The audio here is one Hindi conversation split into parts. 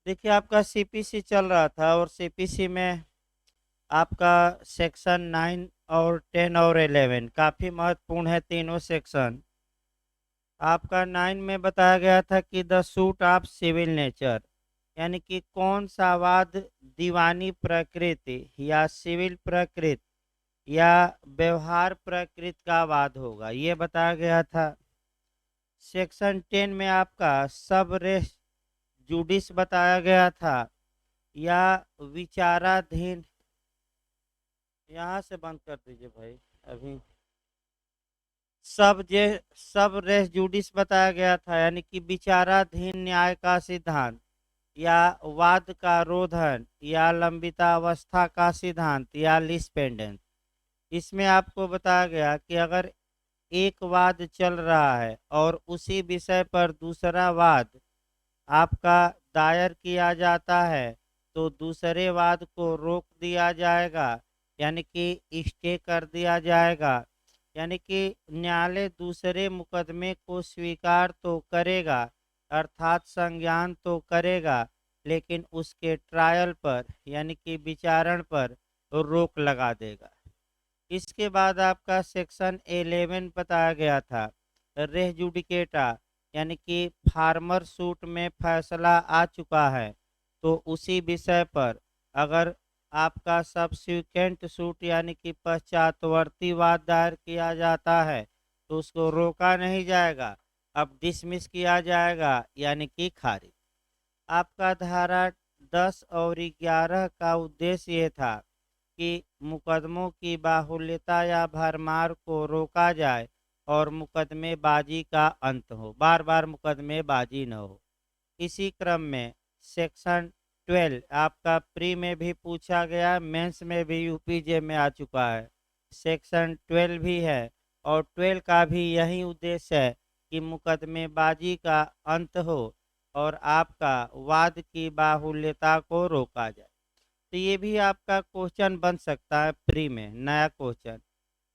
देखिए आपका सीपीसी चल रहा था और सीपीसी में आपका सेक्शन 9 और 10 और 11 काफ़ी महत्वपूर्ण है तीनों सेक्शन। आपका 9 में बताया गया था कि the suit of civil nature, यानी कि कौन सा वाद दीवानी प्रकृति या सिविल प्रकृति या व्यवहार प्रकृति का वाद होगा, ये बताया गया था। सेक्शन 10 में आपका सब रेस जुडिस बताया गया था या विचाराधीन। यहाँ से बंद कर दीजिए भाई अभी। सब रेस जुडिस बताया गया था, यानी कि विचाराधीन न्याय का सिद्धांत या वाद का रोधन या लंबितावस्था का सिद्धांत या लिस्पेंडेंस। इसमें आपको बताया गया कि अगर एक वाद चल रहा है और उसी विषय पर दूसरा वाद आपका दायर किया जाता है तो दूसरे वाद को रोक दिया जाएगा, यानी कि स्टे कर दिया जाएगा। यानी कि न्यायालय दूसरे मुकदमे को स्वीकार तो करेगा, अर्थात संज्ञान तो करेगा, लेकिन उसके ट्रायल पर यानी कि विचारण पर रोक लगा देगा। इसके बाद आपका सेक्शन 11 बताया गया था रेस जुडिकेटा, यानी कि फार्मर सूट में फैसला आ चुका है तो उसी विषय पर अगर आपका सब्सिक्वेंट सूट यानी कि पश्चातवर्ती वाद दायर किया जाता है तो उसको रोका नहीं जाएगा, अब डिसमिस किया जाएगा यानी कि खारिज। आपका धारा 10 और 11 का उद्देश्य ये था कि मुकदमों की बाहुल्यता या भरमार को रोका जाए और मुकदमेबाजी का अंत हो, बार बार मुकदमेबाजी न हो। इसी क्रम में सेक्शन 12 आपका प्री में भी पूछा गया, मेंस में भी यूपीजे में आ चुका है। सेक्शन 12 भी है और 12 का भी यही उद्देश्य है कि मुकदमेबाजी का अंत हो और आपका वाद की बाहुल्यता को रोका जाए। तो ये भी आपका क्वेश्चन बन सकता है प्री में, नया क्वेश्चन,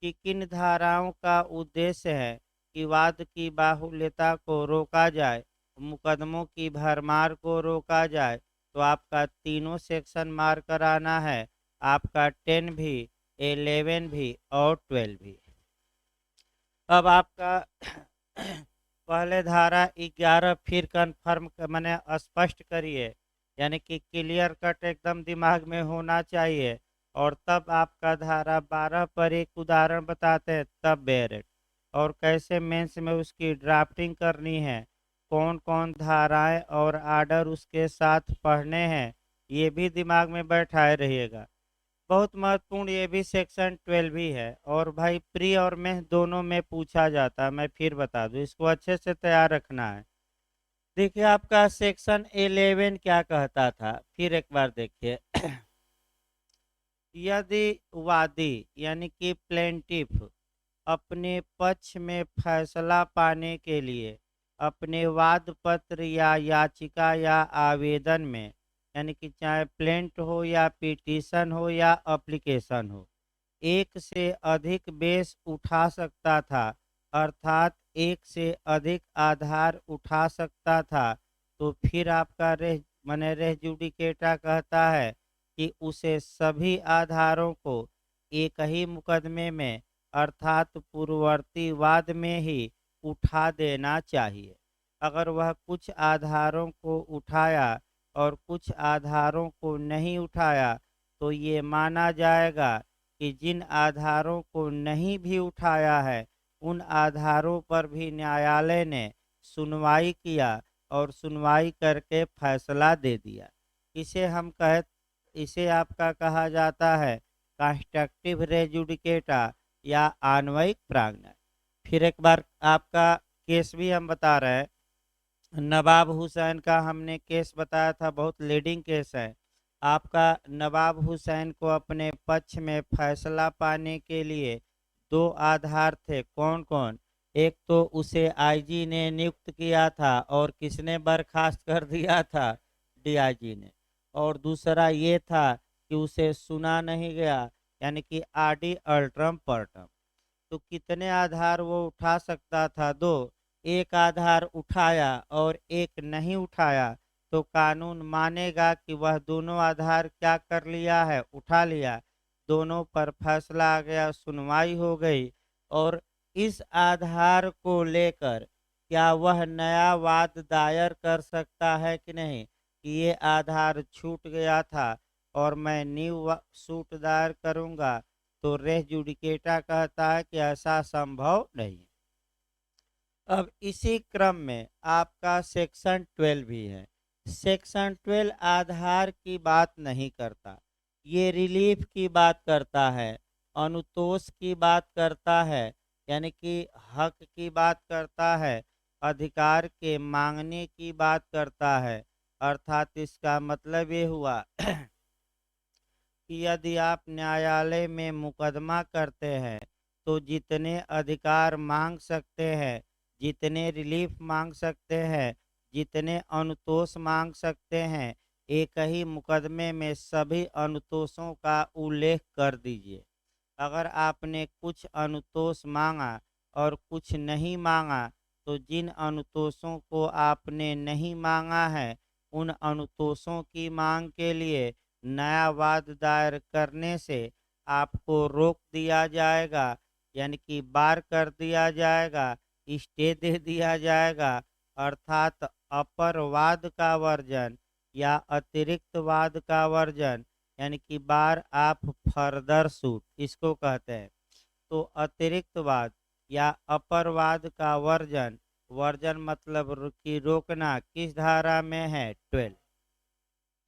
कि किन धाराओं का उद्देश्य है कि वाद की बाहुल्यता को रोका जाए, मुकदमों की भरमार को रोका जाए। तो आपका तीनों सेक्शन मार कराना है, आपका 10 भी, 11 भी और 12 भी। अब आपका पहले धारा 11 फिर कन्फर्म मैंने स्पष्ट करिए, यानी कि क्लियर कट एकदम दिमाग में होना चाहिए। और तब आपका धारा 12 पर एक उदाहरण बताते हैं, तब बेरेट और कैसे मेंस में उसकी ड्राफ्टिंग करनी है, कौन कौन धाराएं और आर्डर उसके साथ पढ़ने हैं, ये भी दिमाग में बैठाए रहिएगा। बहुत महत्वपूर्ण ये भी सेक्शन 12 ही है और भाई प्री और में दोनों में पूछा जाता है, मैं फिर बता दूं, इसको अच्छे से तैयार रखना है। देखिए आपका सेक्शन 11 क्या कहता था, फिर एक बार देखिए। यदि वादी यानी कि प्लेंटिफ अपने पक्ष में फैसला पाने के लिए अपने वाद पत्र या याचिका या आवेदन में, यानी कि चाहे प्लेंट हो या पिटीशन हो या एप्लीकेशन हो, एक से अधिक बेस उठा सकता था, अर्थात एक से अधिक आधार उठा सकता था, तो फिर आपका रेह माने रेह जुडिकेटा कहता है कि उसे सभी आधारों को एक ही मुकदमे में अर्थात पूर्ववर्ती वाद में ही उठा देना चाहिए। अगर वह कुछ आधारों को उठाया और कुछ आधारों को नहीं उठाया तो ये माना जाएगा कि जिन आधारों को नहीं भी उठाया है उन आधारों पर भी न्यायालय ने सुनवाई किया और सुनवाई करके फैसला दे दिया। इसे हम कह इसे आपका कहा जाता है कंस्ट्रक्टिव रेजुडिकेटा या अन्वयिक प्रांगण। फिर एक बार आपका केस भी हम बता रहे हैं, नवाब हुसैन का हमने केस बताया था, बहुत लीडिंग केस है। आपका नवाब हुसैन को अपने पक्ष में फैसला पाने के लिए दो आधार थे, कौन कौन? एक तो उसे आईजी ने नियुक्त किया था और किसने बर्खास्त कर दिया था? डीआईजी ने। और दूसरा ये था कि उसे सुना नहीं गया, यानी कि आरडी अल्ट्रम पर्टम। तो कितने आधार वो उठा सकता था? दो। एक आधार उठाया और एक नहीं उठाया, तो कानून मानेगा कि वह दोनों आधार क्या कर लिया है, उठा लिया, दोनों पर फैसला आ गया, सुनवाई हो गई, और इस आधार को लेकर क्या वह नया वाद दायर कर सकता है कि नहीं, कि ये आधार छूट गया था और मैं न्यू सूट दायर करूंगा। तो रेस जुडिकेटा कहता है कि ऐसा संभव नहीं। अब इसी क्रम में आपका सेक्शन 12 भी है। सेक्शन 12 आधार की बात नहीं करता, ये रिलीफ की बात करता है, अनुतोष की बात करता है, यानी कि हक की बात करता है, अधिकार के मांगने की बात करता है। अर्थात इसका मतलब ये हुआ कि यदि आप न्यायालय में मुकदमा करते हैं तो जितने अधिकार मांग सकते हैं, जितने रिलीफ मांग सकते हैं, जितने अनुतोष मांग सकते हैं, एक ही मुकदमे में सभी अनुतोषों का उल्लेख कर दीजिए। अगर आपने कुछ अनुतोष मांगा और कुछ नहीं मांगा, तो जिन अनुतोषों को आपने नहीं मांगा है, उन अनुतोषों की मांग के लिए नया वाद दायर करने से आपको रोक दिया जाएगा, यानी कि बार कर दिया जाएगा, स्टे दे दिया जाएगा। अर्थात अपर वाद का वर्जन या अतिरिक्त वाद का वर्जन, यानी कि बार आप फर्दर सूट इसको कहते हैं। तो अतिरिक्त वाद या अपर वाद का वर्जन, वर्जन मतलब कि रोकना, किस धारा में है, 12।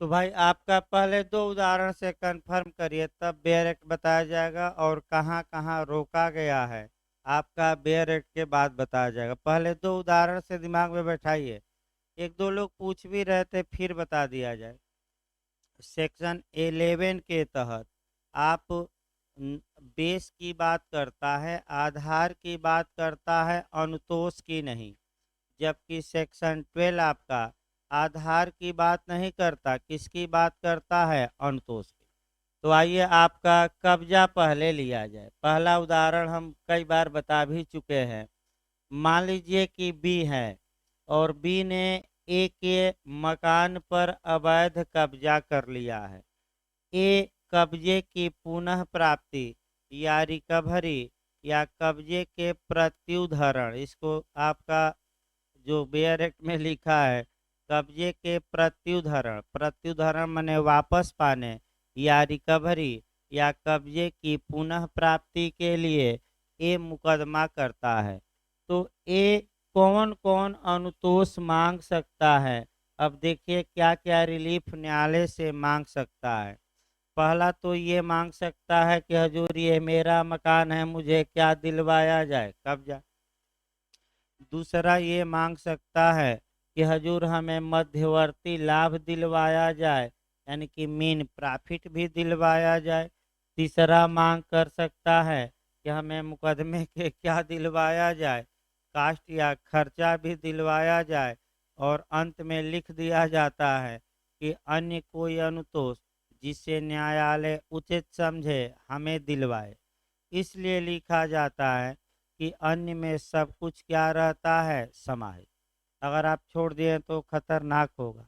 तो भाई आपका पहले दो उदाहरण से कंफर्म करिए, तब बेयर एक्ट बताया जाएगा और कहाँ कहाँ रोका गया है आपका बेयर एक्ट के बाद बताया जाएगा। पहले दो उदाहरण से दिमाग में बैठाइए, एक दो लोग पूछ भी रहे थे, फिर बता दिया जाए। सेक्शन 11 के तहत आप बेस की बात करता है, आधार की बात करता है, अनुतोष की नहीं। जबकि सेक्शन 12 आपका आधार की बात नहीं करता, किसकी बात करता है, अनुतोष की। तो आइए आपका कब्जा पहले लिया जाए। पहला उदाहरण हम कई बार बता भी चुके हैं। मान लीजिए कि बी है और बी ने ए के मकान पर अवैध कब्जा कर लिया है। ए कब्जे की पुनः प्राप्ति या रिकवरी या कब्जे के प्रत्युद्धरण, इसको आपका जो बेयर एक्ट में लिखा है, कब्जे के प्रत्युद्धरण, प्रत्युद्धरण माने वापस पाने, या रिकवरी या कब्जे की पुनः प्राप्ति के लिए ए मुकदमा करता है। तो ए कौन कौन अनुतोष मांग सकता है। अब देखिए क्या क्या रिलीफ न्यायालय से मांग सकता है। पहला तो ये मांग सकता है कि हजूर ये मेरा मकान है, मुझे क्या दिलवाया जाए, कब्जा। दूसरा ये मांग सकता है कि हजूर हमें मध्यवर्ती लाभ दिलवाया जाए, यानी कि मीन प्रॉफिट भी दिलवाया जाए। तीसरा मांग कर सकता है कि हमें मुकदमे के क्या दिलवाया जाए, कास्ट या खर्चा भी दिलवाया जाए। और अंत में लिख दिया जाता है कि अन्य कोई अनुतोष जिसे न्यायालय उचित समझे हमें दिलवाए। इसलिए लिखा जाता है कि अन्य में सब कुछ क्या रहता है, समाहित। अगर आप छोड़ दिए तो खतरनाक होगा।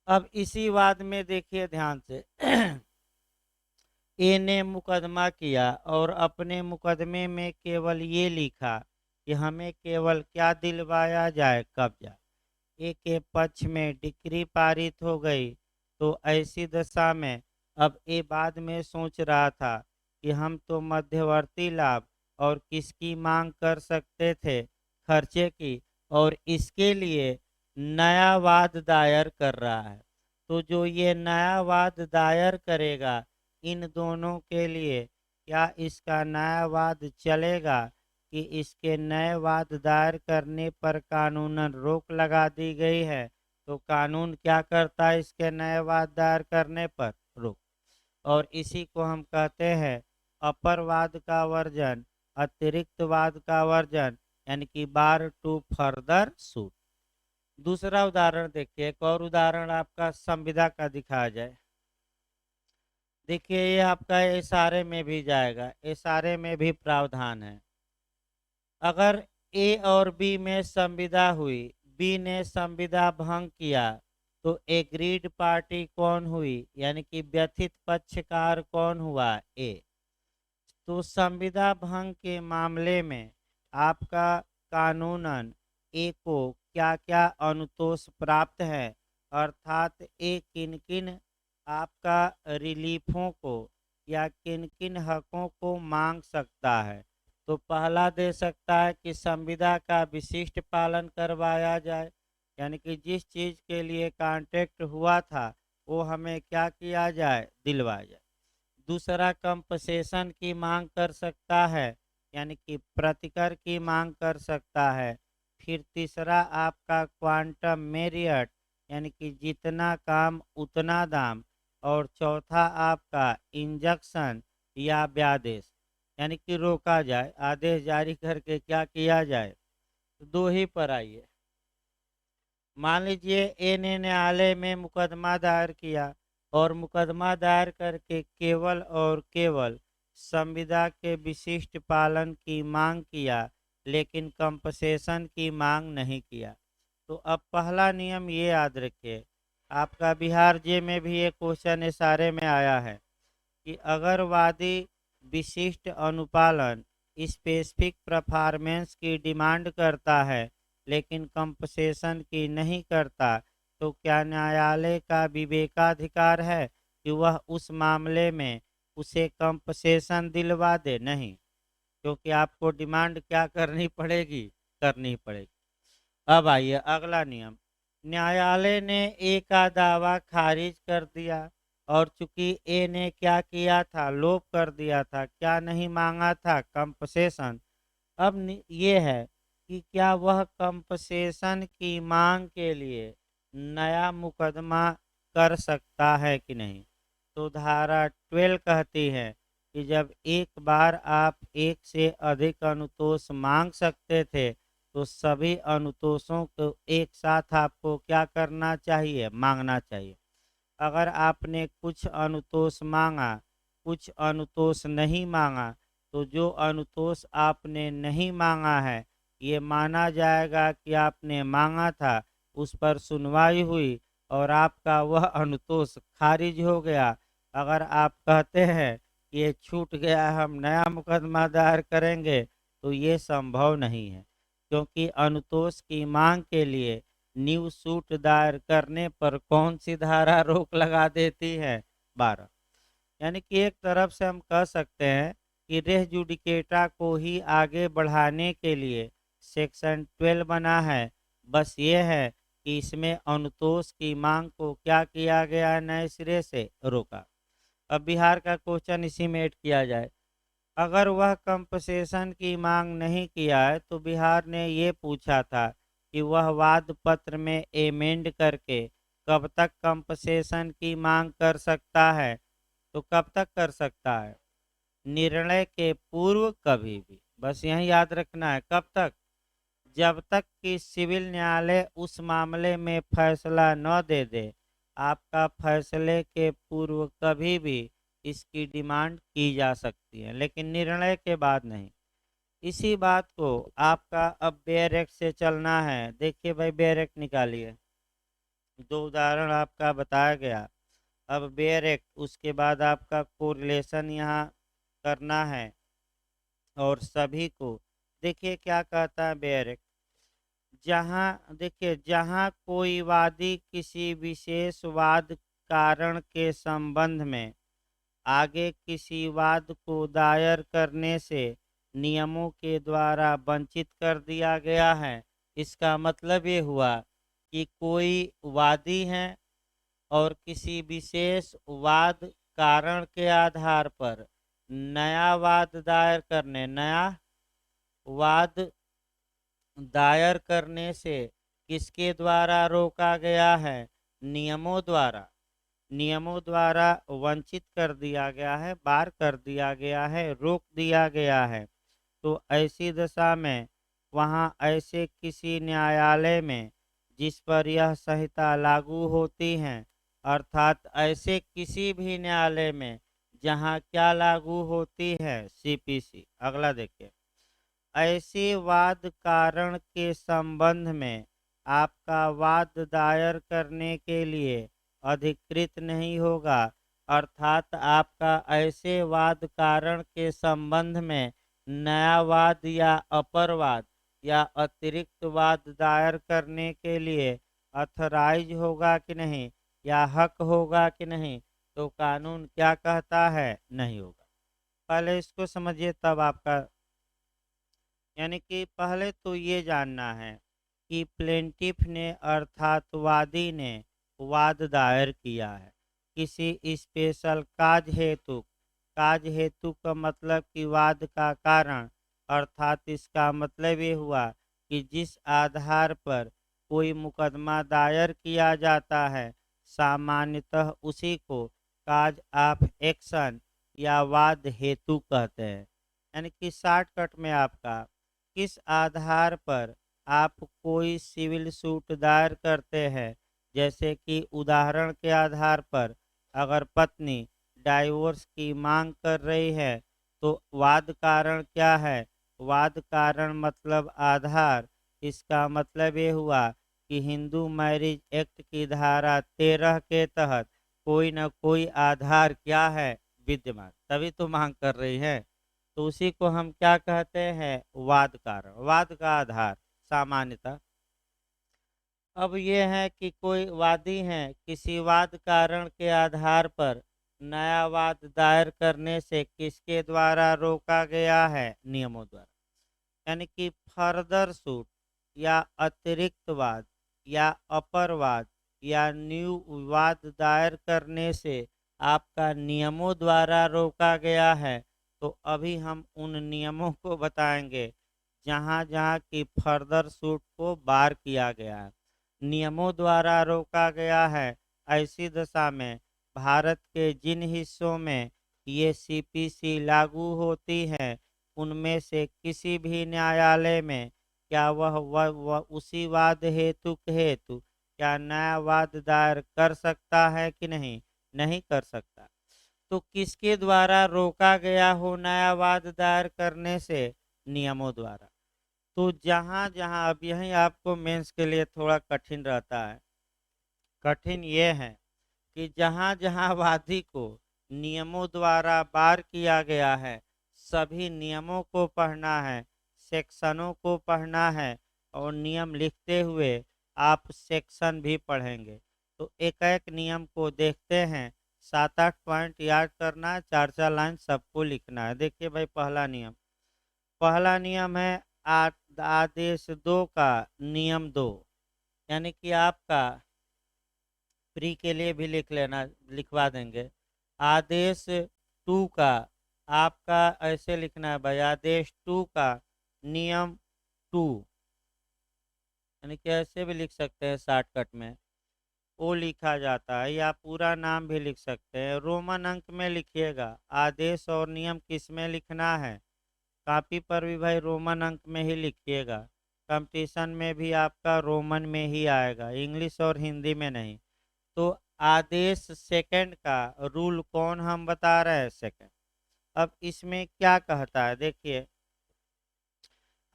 अब इसी वाद में देखिए ध्यान से ए ने मुकदमा किया और अपने मुकदमे में केवल ये लिखा कि हमें केवल क्या दिलवाया जाए, कब्जा। ए के पक्ष में डिक्री पारित हो गई। तो ऐसी दशा में अब ए बाद में सोच रहा था कि हम तो मध्यवर्ती लाभ और किसकी मांग कर सकते थे, खर्चे की, और इसके लिए नया वाद दायर कर रहा है। तो जो ये नया वाद दायर करेगा, इन दोनों के लिए क्या इसका नया वाद चलेगा कि इसके नए वाद दायर करने पर कानूनन रोक लगा दी गई है। तो कानून क्या करता है इसके नए वाद दायर करने पर, रोक। और इसी को हम कहते हैं अपर वाद का वर्जन, अतिरिक्त वाद का वर्जन, यानी कि बार टू फर्दर सूट। दूसरा उदाहरण देखिए, एक और उदाहरण आपका संविदा का दिखाया जाए। देखिए ये आपका इशारे में भी जाएगा, इशारे में भी प्रावधान है। अगर ए और बी में संविदा हुई, बी ने संविदा भंग किया, तो एग्रीड पार्टी कौन हुई, यानी कि व्यथित पक्षकार कौन हुआ, ए। तो संविदा भंग के मामले में आपका कानूनन ए को क्या क्या अनुतोष प्राप्त है, अर्थात ए किन किन आपका रिलीफों को या किन किन हकों को मांग सकता है। तो पहला दे सकता है कि संविदा का विशिष्ट पालन करवाया जाए, यानी कि जिस चीज़ के लिए कॉन्ट्रैक्ट हुआ था वो हमें क्या किया जाए, दिलवाया जाए। दूसरा कंपसेशन की मांग कर सकता है, यानी कि प्रतिकर की मांग कर सकता है। फिर तीसरा आपका क्वांटम मेरियट, यानी कि जितना काम उतना दाम। और चौथा आपका इंजक्शन या व्यादेश, यानी कि रोका जाए, आदेश जारी करके क्या किया जाए। तो दो ही पर आइए। मान लीजिए ए ने न्यायालय में मुकदमा दायर किया और मुकदमा दायर करके केवल और केवल संविदा के विशिष्ट पालन की मांग किया, लेकिन कंपसेशन की मांग नहीं किया। तो अब पहला नियम ये याद रखिए, आपका बिहार जे में भी एक क्वेश्चन इशारे में आया है कि अगर वादी विशिष्ट अनुपालन स्पेसिफिक परफॉर्मेंस की डिमांड करता है लेकिन कंपसेशन की नहीं करता, तो क्या न्यायालय का विवेकाधिकार है कि वह उस मामले में उसे कंपसेशन दिलवा दे? नहीं, क्योंकि आपको डिमांड क्या करनी पड़ेगी, करनी पड़ेगी। अब आइए अगला नियम। न्यायालय ने ए का दावा खारिज कर दिया और चूंकि ए ने क्या किया था, लोप कर दिया था, क्या नहीं मांगा था, कंपसेशन। अब ये है कि क्या वह कंपसेशन की मांग के लिए नया मुकदमा कर सकता है कि नहीं। तो धारा 12 कहती है कि जब एक बार आप एक से अधिक अनुतोष मांग सकते थे तो सभी अनुतोषों को एक साथ आपको क्या करना चाहिए, मांगना चाहिए। अगर आपने कुछ अनुतोष मांगा, कुछ अनुतोष नहीं मांगा, तो जो अनुतोष आपने नहीं मांगा है ये माना जाएगा कि आपने मांगा था, उस पर सुनवाई हुई और आपका वह अनुतोष खारिज हो गया। अगर आप कहते हैं कि ये छूट गया, हम नया मुकदमा दायर करेंगे, तो ये संभव नहीं है, क्योंकि अनुतोष की मांग के लिए न्यू सूट दायर करने पर कौन सी धारा रोक लगा देती है, 12। यानी कि एक तरफ से हम कह सकते हैं कि रेस जुडिकेटा को ही आगे बढ़ाने के लिए सेक्शन 12 बना है। बस ये है कि इसमें अनुतोष की मांग को क्या किया गया है, नए सिरे से रोका। अब बिहार का क्वेश्चन इसी में ऐड किया जाए। अगर वह कंपसेशन की मांग नहीं किया है तो बिहार ने ये पूछा था कि वह वाद पत्र में एमेंड करके कब तक कंपसेशन की मांग कर सकता है। तो कब तक कर सकता है, निर्णय के पूर्व कभी भी। बस यही याद रखना है, कब तक, जब तक कि सिविल न्यायालय उस मामले में फैसला न दे दे। आपका फैसले के पूर्व कभी भी इसकी डिमांड की जा सकती है, लेकिन निर्णय के बाद नहीं। इसी बात को आपका अब बेयर एक्ट से चलना है। देखिए भाई, बेयर एक्ट निकालिए। दो उदाहरण आपका बताया गया। अब बेयर एक्ट, उसके बाद आपका कोरिलेशन यहाँ करना है और सभी को देखिए क्या कहता है बेयर एक्ट। जहाँ देखिए, जहाँ कोई वादी किसी विशेष वाद कारण के संबंध में आगे किसी वाद को दायर करने से नियमों के द्वारा वंचित कर दिया गया है। इसका मतलब ये हुआ कि कोई वादी है और किसी विशेष वाद कारण के आधार पर नया वाद दायर करने, नया वाद दायर करने से किसके द्वारा रोका गया है, नियमों द्वारा। नियमों द्वारा वंचित कर दिया गया है, बार कर दिया गया है, रोक दिया गया है। तो ऐसी दशा में वहाँ ऐसे किसी न्यायालय में जिस पर यह संहिता लागू होती है, अर्थात ऐसे किसी भी न्यायालय में जहाँ क्या लागू होती है, सीपीसी। अगला देखिए, ऐसे वाद कारण के संबंध में आपका वाद दायर करने के लिए अधिकृत नहीं होगा, अर्थात आपका ऐसे वाद कारण के संबंध में नया वाद या अपरवाद या अतिरिक्त वाद दायर करने के लिए अथराइज होगा कि नहीं, या हक होगा कि नहीं, तो कानून क्या कहता है, नहीं होगा। पहले इसको समझिए तब आपका, यानी कि पहले तो ये जानना है कि प्लेंटिफ ने अर्थात वादी ने वाद दायर किया है किसी स्पेशल काज हेतु का मतलब कि वाद का कारण, अर्थात इसका मतलब ये हुआ कि जिस आधार पर कोई मुकदमा दायर किया जाता है सामान्यतः उसी को काज ऑफ एक्शन या वाद हेतु कहते हैं। यानी कि शॉर्टकट में आपका किस आधार पर आप कोई सिविल सूट दायर करते हैं, जैसे कि उदाहरण के आधार पर अगर पत्नी डाइवोर्स की मांग कर रही है तो वाद कारण क्या है, वाद कारण मतलब आधार, इसका मतलब ये हुआ कि हिंदू मैरिज एक्ट की धारा 13 के तहत कोई न कोई आधार क्या है, विद्यमान, तभी तो मांग कर रही है। तो उसी को हम क्या कहते हैं, वाद कारण, वाद का आधार सामान्यतः। अब ये है कि कोई वादी है किसी वाद कारण के आधार पर नया वाद दायर करने से किसके द्वारा रोका गया है, नियमों द्वारा। यानी कि फर्दर सूट या अतिरिक्त वाद या अपरवाद या न्यू वाद दायर करने से आपका नियमों द्वारा रोका गया है। तो अभी हम उन नियमों को बताएंगे जहाँ जहाँ की फर्दर सूट को बार किया गया है, नियमों द्वारा रोका गया है। ऐसी दशा में भारत के जिन हिस्सों में ये सीपीसी लागू होती है उनमें से किसी भी न्यायालय में क्या वह उसी वाद हेतु क्या नया वाद दायर कर सकता है कि नहीं, नहीं कर सकता। तो किसके द्वारा रोका गया हो नया वाद दायर करने से, नियमों द्वारा। तो जहाँ जहाँ अब यही आपको मेंस के लिए थोड़ा कठिन रहता है, कठिन ये है कि जहाँ जहाँ वादी को नियमों द्वारा बार किया गया है सभी नियमों को पढ़ना है, सेक्शनों को पढ़ना है, और नियम लिखते हुए आप सेक्शन भी पढ़ेंगे। तो एक एक नियम को देखते हैं, 7-8 पॉइंट याद करना है, 4-4 लाइन सबको लिखना है। देखिए भाई, पहला नियम है आदेश 2 का नियम 2, यानी कि आपका प्री के लिए भी लिख लेना, लिखवा देंगे। आदेश 2 का आपका ऐसे लिखना है भाई, आदेश 2 का नियम 2, यानी कि ऐसे भी लिख सकते हैं शॉर्टकट में, वो लिखा जाता है, या पूरा नाम भी लिख सकते हैं। रोमन अंक में लिखिएगा, आदेश और नियम किस में लिखना है, कॉपी पर भी भाई रोमन अंक में ही लिखिएगा। कंपटीशन में भी आपका रोमन में ही आएगा, इंग्लिश और हिंदी में नहीं। तो आदेश सेकंड का रूल कौन हम बता रहे हैं, सेकंड। अब इसमें क्या कहता है, देखिए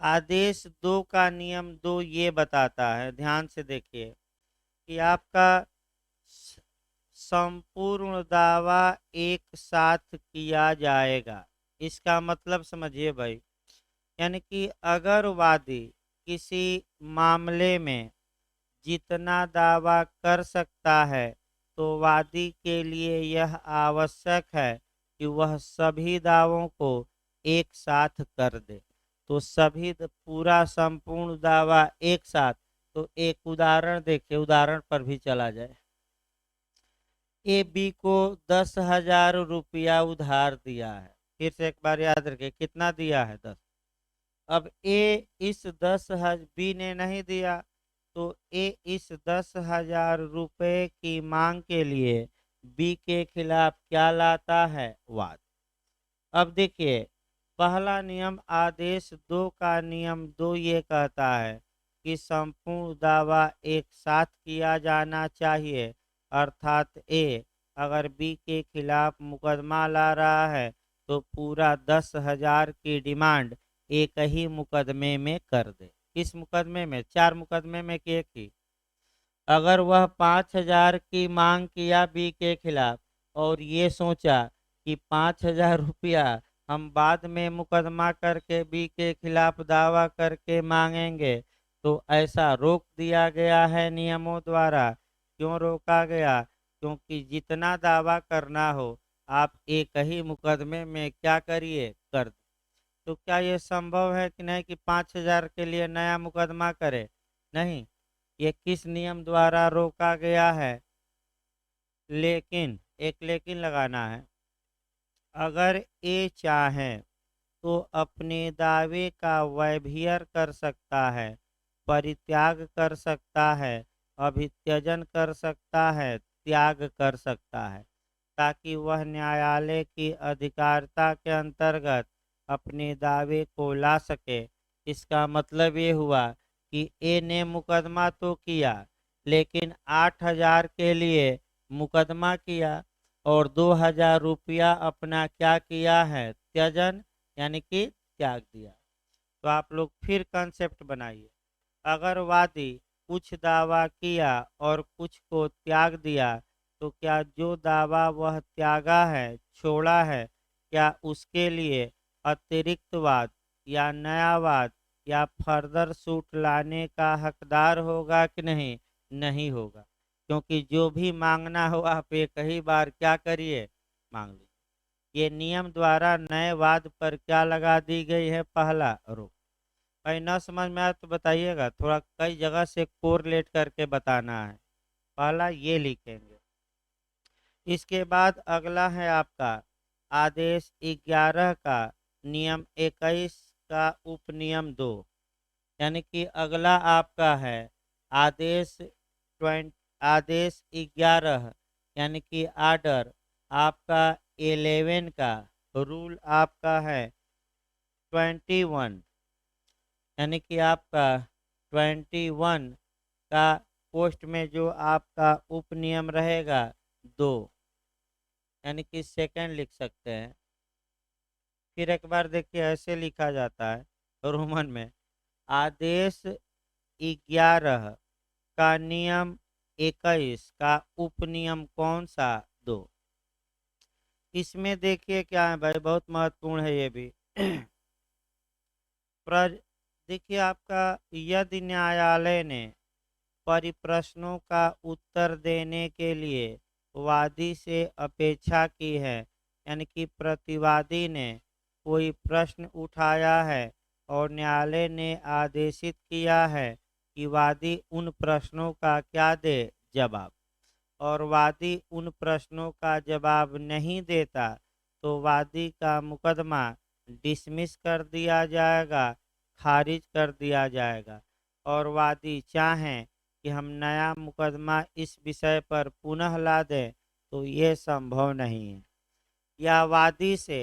आदेश 2 का नियम 2 ये बताता है, ध्यान से देखिए कि आपका संपूर्ण दावा एक साथ किया जाएगा। इसका मतलब समझिए भाई, यानी कि अगर वादी किसी मामले में जितना दावा कर सकता है तो वादी के लिए यह आवश्यक है कि वह सभी दावों को एक साथ कर दे। तो पूरा संपूर्ण दावा एक साथ, तो एक उदाहरण देखिए, उदाहरण पर भी चला जाए। ए बी को 10,000 रुपया उधार दिया है, फिर से एक बार याद रखिए कितना दिया है, 10। अब ए इस 10,000 बी ने नहीं दिया, तो ए इस 10,000 रुपये की मांग के लिए बी के खिलाफ क्या लाता है, वाद। अब देखिए पहला नियम आदेश 2 का नियम 2 ये कहता है कि संपूर्ण दावा एक साथ किया जाना चाहिए, अर्थात ए अगर बी के खिलाफ मुकदमा ला रहा है तो पूरा 10,000 की डिमांड एक ही मुकदमे में कर दे, किस मुकदमे में? 4 मुकदमे में की एक ही। अगर वह 5,000 की मांग किया बी के खिलाफ और ये सोचा कि 5,000 रुपया हम बाद में मुकदमा करके बी के खिलाफ दावा करके मांगेंगे, तो ऐसा रोक दिया गया है नियमों द्वारा। क्यों रोका गया? क्योंकि जितना दावा करना हो आप एक ही मुकदमे में क्या करिए, कर। तो क्या ये संभव है कि नहीं कि 5,000 के लिए नया मुकदमा करे? नहीं। ये किस नियम द्वारा रोका गया है? लेकिन, एक लेकिन लगाना है। अगर ए चाहें तो अपने दावे का वैभीयर कर सकता है, परित्याग कर सकता है, अभित्यजन कर सकता है, त्याग कर सकता है, ताकि वह न्यायालय की अधिकारिता के अंतर्गत अपने दावे को ला सके। इसका मतलब ये हुआ कि ए ने मुकदमा तो किया, लेकिन 8,000 के लिए मुकदमा किया और 2,000 रुपया अपना क्या किया है, त्यजन यानी कि त्याग दिया। तो आप लोग फिर कंसेप्ट बनाइए। अगर वादी कुछ दावा किया और कुछ को त्याग दिया, तो क्या जो दावा वह त्यागा है, छोड़ा है, क्या उसके लिए अतिरिक्त वाद या नया वाद या फर्दर सूट लाने का हकदार होगा कि नहीं? नहीं होगा। क्योंकि जो भी मांगना हो आप एक ही बार क्या करिए, मांग लीजिए। ये नियम द्वारा नए वाद पर क्या लगा दी गई है? पहला रोक। भाई न समझ में आया तो बताइएगा, थोड़ा कई जगह से कोरिलेट करके बताना है। पहला ये लिखेंगे। इसके बाद अगला है आपका आदेश 11 का नियम 21 का उपनियम 2। यानी कि अगला आपका है आदेश 20, आदेश 11 यानी कि आर्डर आपका 11 का, रूल आपका है 21, यानी कि आपका 21 का पोस्ट में जो आपका उपनियम रहेगा 2, यानी कि सेकंड लिख सकते हैं। फिर एक बार देखिए ऐसे लिखा जाता है रोमन में, आदेश 11 का नियम 21 का उपनियम कौन सा? 2। इसमें देखिए क्या है भाई, बहुत महत्वपूर्ण है ये भी। देखिए आपका, यदि न्यायालय ने परिप्रश्नों का उत्तर देने के लिए वादी से अपेक्षा की है, यानी कि प्रतिवादी ने कोई प्रश्न उठाया है और न्यायालय ने आदेशित किया है कि वादी उन प्रश्नों का क्या दे, जवाब, और वादी उन प्रश्नों का जवाब नहीं देता, तो वादी का मुकदमा डिसमिस कर दिया जाएगा, खारिज कर दिया जाएगा। और वादी चाहें कि हम नया मुकदमा इस विषय पर पुनः ला दें, तो ये संभव नहीं है। या वादी से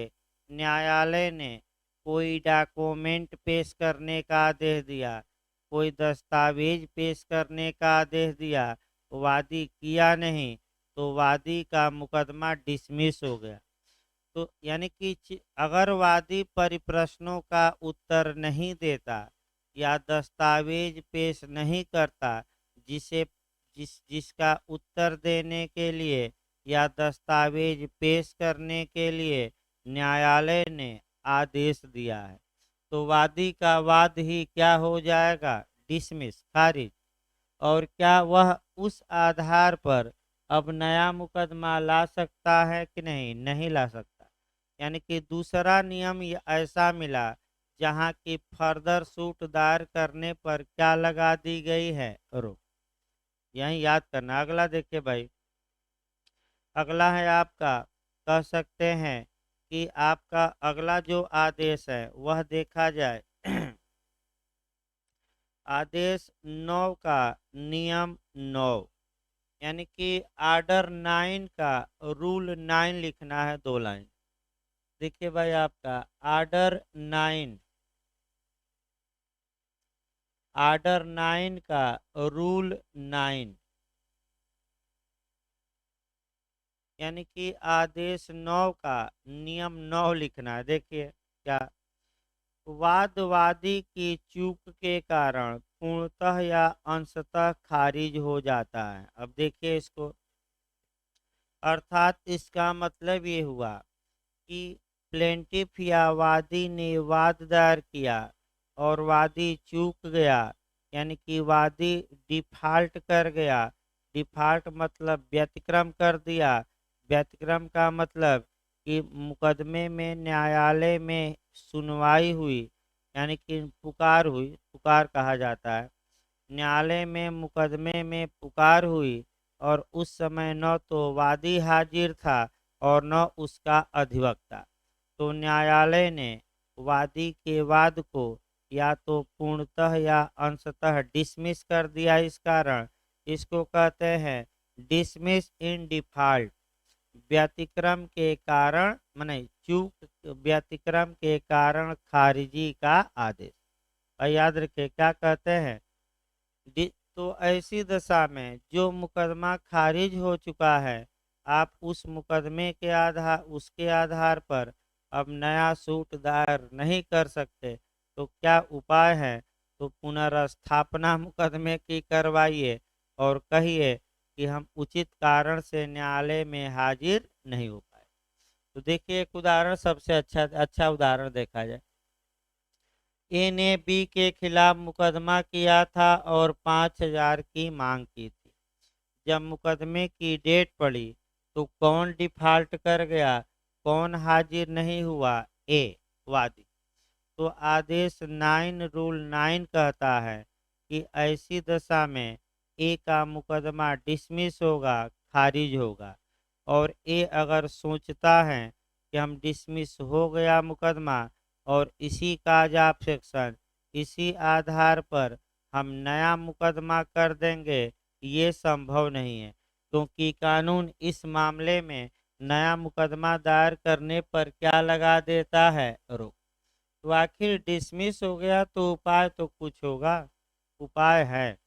न्यायालय ने कोई डॉक्यूमेंट पेश करने का आदेश दिया, कोई दस्तावेज पेश करने का आदेश दिया, वादी किया नहीं, तो वादी का मुकदमा डिसमिस हो गया। तो यानी कि अगर वादी परिप्रश्नों का उत्तर नहीं देता या दस्तावेज पेश नहीं करता, जिसका उत्तर देने के लिए या दस्तावेज पेश करने के लिए न्यायालय ने आदेश दिया है, तो वादी का वाद ही क्या हो जाएगा, डिसमिस, खारिज। और क्या वह उस आधार पर अब नया मुकदमा ला सकता है कि नहीं? नहीं ला सकता। यानी कि दूसरा नियम ऐसा मिला जहां की फर्दर सूट दायर करने पर क्या लगा दी गई है, रोक। यही याद करना। अगला देखिए भाई, अगला है आपका, कह सकते हैं कि आपका अगला जो आदेश है वह देखा जाए आदेश 9 का नियम 9, यानी कि आर्डर 9 का रूल 9 लिखना है, 2 लाइन। देखिए भाई आपका आर्डर 9, आर्डर 9 का रूल 9, यानी कि आदेश 9 का नियम 9 लिखना है। देखिए क्या, वादवादी की चूक के कारण पूर्णतः या अंशतः खारिज हो जाता है। अब देखिए इसको, अर्थात इसका मतलब ये हुआ कि प्लेंटिफ या वादी ने वाद दायर किया और वादी चूक गया, यानी कि वादी डिफॉल्ट कर गया। डिफॉल्ट मतलब व्यतिक्रम कर दिया। व्यतिक्रम का मतलब कि मुकदमे में न्यायालय में सुनवाई हुई, यानी कि पुकार हुई, पुकार कहा जाता है। न्यायालय में मुकदमे में पुकार हुई और उस समय न तो वादी हाजिर था और न उसका अधिवक्ता। तो न्यायालय ने वादी के वाद को या तो पूर्णतः या अंशतः डिसमिस कर दिया। इस कारण इसको कहते हैं डिसमिस इन डिफॉल्ट। व्यतिक्रम के कारण माने चूक, व्यतिक्रम के कारण खारिजी का आदेश। और याद रखिए क्या कहते हैं, तो ऐसी दशा में जो मुकदमा खारिज हो चुका है, आप उस मुकदमे के आधार उसके आधार पर अब नया सूट दायर नहीं कर सकते। तो क्या उपाय है, तो पुनर्स्थापना मुकदमे की करवाइए और कहिए कि हम उचित कारण से न्यायालय में हाजिर नहीं हो पाए। तो देखिए एक उदाहरण, सबसे अच्छा उदाहरण देखा जाए। ए ने बी के खिलाफ मुकदमा किया था और 5,000 की मांग की थी। जब मुकदमे की डेट पड़ी तो कौन डिफॉल्ट कर गया, कौन हाजिर नहीं हुआ? ए, वादी। तो आदेश 9 रूल 9 कहता है कि ऐसी दशा में ए का मुकदमा डिसमिस होगा, खारिज होगा। और ए अगर सोचता है कि हम डिसमिस हो गया मुकदमा और इसी काज ऑफ सेक्शन, इसी आधार पर हम नया मुकदमा कर देंगे, ये संभव नहीं है, क्योंकि कानून इस मामले में नया मुकदमा दायर करने पर क्या लगा देता है, रोक। तो आखिर डिसमिस हो गया तो उपाय तो कुछ होगा, उपाय है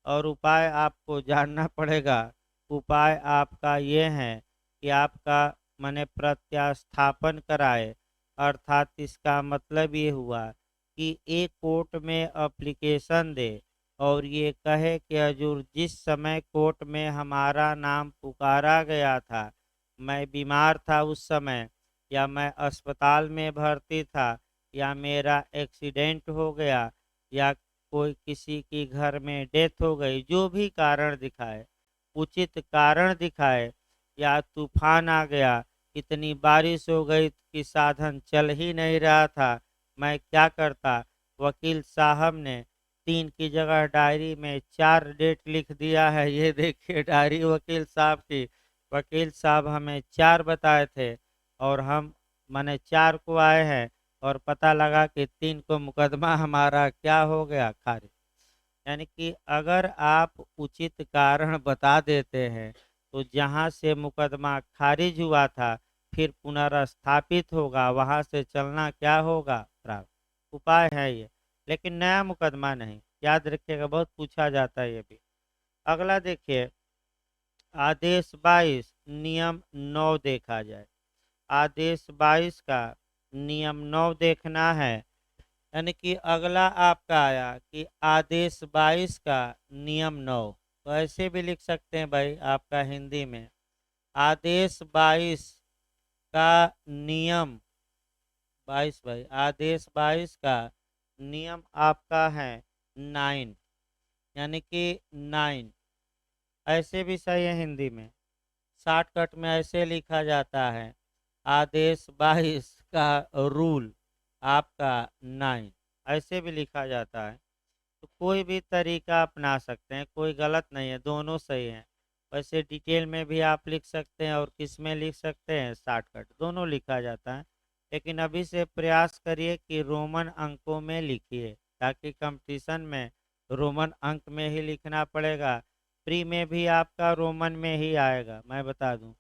और उपाय आपको जानना पड़ेगा। उपाय आपका ये है कि आपका माने प्रत्यास्थापन कराए। अर्थात इसका मतलब ये हुआ कि एक कोर्ट में एप्लीकेशन दे और ये कहे कि हजूर जिस समय कोर्ट में हमारा नाम पुकारा गया था, मैं बीमार था उस समय, या मैं अस्पताल में भर्ती था, या मेरा एक्सीडेंट हो गया, या कोई किसी की घर में डेथ हो गई, जो भी कारण दिखाए, उचित कारण दिखाए, या तूफान आ गया, इतनी बारिश हो गई कि साधन चल ही नहीं रहा था, मैं क्या करता? वकील साहब ने 3 की जगह डायरी में 4 डेट लिख दिया है। ये देखिए डायरी वकील साहब की, वकील साहब हमें 4 बताए थे और हम माने 4 को आए हैं और पता लगा कि 3 को मुकदमा हमारा क्या हो गया, खारिज। यानी कि अगर आप उचित कारण बता देते हैं तो जहां से मुकदमा खारिज हुआ था फिर पुनर्स्थापित होगा, वहां से चलना क्या होगा, प्राप्त। उपाय है ये, लेकिन नया मुकदमा नहीं, याद रखिएगा, बहुत पूछा जाता है ये भी। अगला देखिए, आदेश 22 नियम 9 देखा जाए। आदेश 22 का नियम 9 देखना है, यानी कि अगला आपका आया कि आदेश 22 का नियम 9। तो ऐसे भी लिख सकते हैं भाई आपका हिंदी में, आदेश 22 का नियम 22 भाई, आदेश 22 का नियम आपका है 9, यानी कि 9। ऐसे भी सही है हिंदी में, शॉर्टकट में ऐसे लिखा जाता है, आदेश 22 का रूल आपका 9, ऐसे भी लिखा जाता है। तो कोई भी तरीका अपना सकते हैं, कोई गलत नहीं है, दोनों सही हैं। वैसे डिटेल में भी आप लिख सकते हैं और किस में लिख सकते हैं, शॉर्टकट, दोनों लिखा जाता है। लेकिन अभी से प्रयास करिए कि रोमन अंकों में लिखिए, ताकि कंपटीशन में रोमन अंक में ही लिखना पड़ेगा। प्री में भी आपका रोमन में ही आएगा, मैं बता दूं,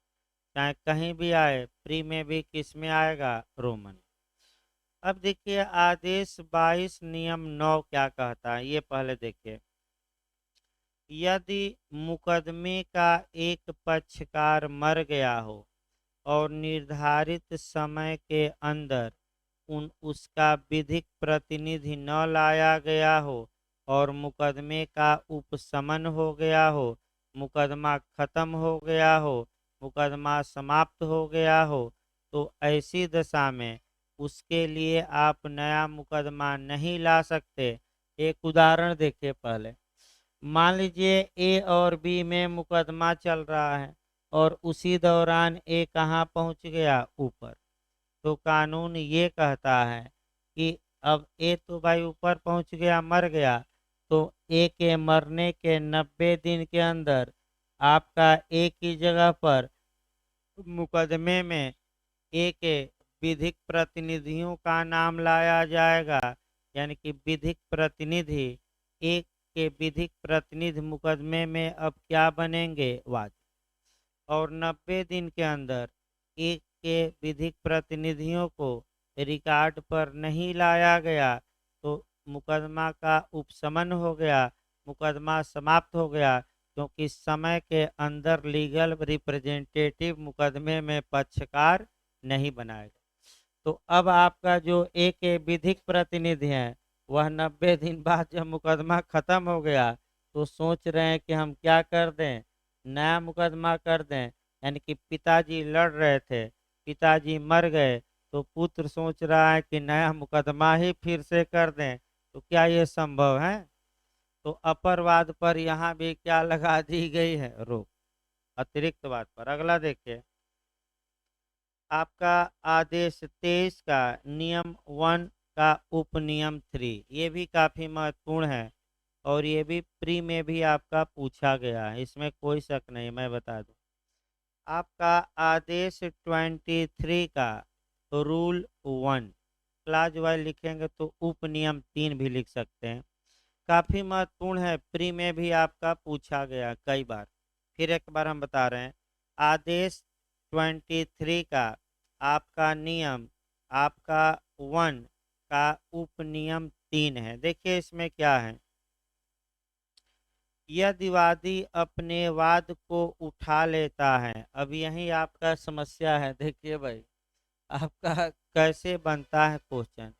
चाहे कहीं भी आए, प्री में भी किस में आएगा, रोमन। अब देखिए आदेश 22 नियम 9 क्या कहता है, ये पहले देखिए। यदि मुकदमे का एक पक्षकार मर गया हो और निर्धारित समय के अंदर उसका विधिक प्रतिनिधि न लाया गया हो और मुकदमे का उपशमन हो गया हो, मुकदमा खत्म हो गया हो, मुकदमा समाप्त हो गया हो, तो ऐसी दशा में उसके लिए आप नया मुकदमा नहीं ला सकते। एक उदाहरण देखिए पहले। मान लीजिए ए और बी में मुकदमा चल रहा है और उसी दौरान ए कहाँ पहुंच गया? ऊपर। तो कानून ये कहता है कि अब ए तो भाई ऊपर पहुंच गया, मर गया, तो ए के मरने के 90 दिन के अंदर आपका ए की जगह पर मुकदमे में ए के विधिक प्रतिनिधियों का नाम लाया जाएगा। यानी कि विधिक प्रतिनिधि, एक के विधिक प्रतिनिधि मुकदमे में अब क्या बनेंगे? वादी। और 90 दिन के अंदर एक के विधिक प्रतिनिधियों को रिकॉर्ड पर नहीं लाया गया तो मुकदमा का उपशमन हो गया, मुकदमा समाप्त हो गया, क्योंकि समय के अंदर लीगल रिप्रेजेंटेटिव मुकदमे में पक्षकार नहीं बनाएगा। तो अब आपका जो एक विधिक प्रतिनिधि हैं वह 90 दिन बाद जब मुकदमा खत्म हो गया तो सोच रहे हैं कि हम क्या कर दें? नया मुकदमा कर दें। यानी कि पिताजी लड़ रहे थे, पिताजी मर गए, तो पुत्र सोच रहा है कि नया मुकदमा ही फिर से कर दें। तो क्या ये संभव है? तो अपरवाद पर यहाँ भी क्या लगा दी गई है? रोक। अतिरिक्त वाद पर। अगला देखिए, आपका आदेश 23 का नियम 1 का उपनियम 3, ये भी काफी महत्वपूर्ण है और ये भी प्री में भी आपका पूछा गया है, इसमें कोई शक नहीं, मैं बता दूं। आपका आदेश 23 का रूल 1, क्लाज वाइज लिखेंगे तो उपनियम 3 भी लिख सकते हैं। काफी महत्वपूर्ण है, प्री में भी आपका पूछा गया कई बार। फिर एक बार हम बता रहे हैं, आदेश 23 का आपका नियम आपका 1 का उपनियम 3 है। देखिए इसमें क्या है, यदि वादी अपने वाद को उठा लेता है। अब यही आपका समस्या है। देखिए भाई, आपका कैसे बनता है क्वेश्चन।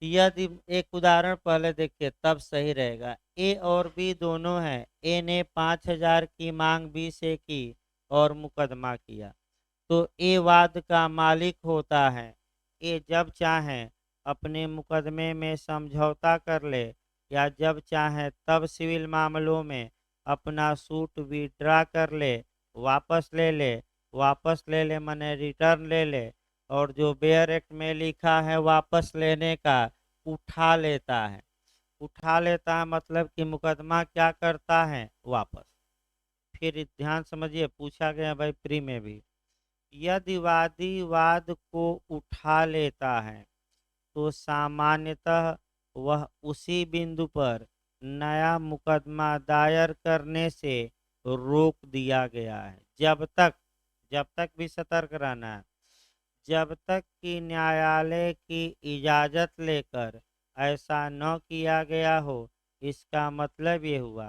यदि एक उदाहरण पहले देखिए तब सही रहेगा। ए और बी दोनों हैं, ए ने 5,000 की मांग बी से की और मुकदमा किया, तो ए वाद का मालिक होता है। ए जब चाहे अपने मुकदमे में समझौता कर ले या जब चाहे तब सिविल मामलों में अपना सूट विड्रा कर ले, वापस ले ले। वापस ले ले माने रिटर्न ले ले, और जो बेयर एक्ट में लिखा है वापस लेने का, उठा लेता है। उठा लेता है मतलब कि मुकदमा क्या करता है? वापस। फिर ध्यान समझिए, पूछा गया भाई प्री में भी, यदि वादी वाद को उठा लेता है तो सामान्यतः वह उसी बिंदु पर नया मुकदमा दायर करने से रोक दिया गया है। जब तक भी सतर्क रहना है, जब तक कि न्यायालय की इजाज़त लेकर ऐसा न किया गया हो। इसका मतलब ये हुआ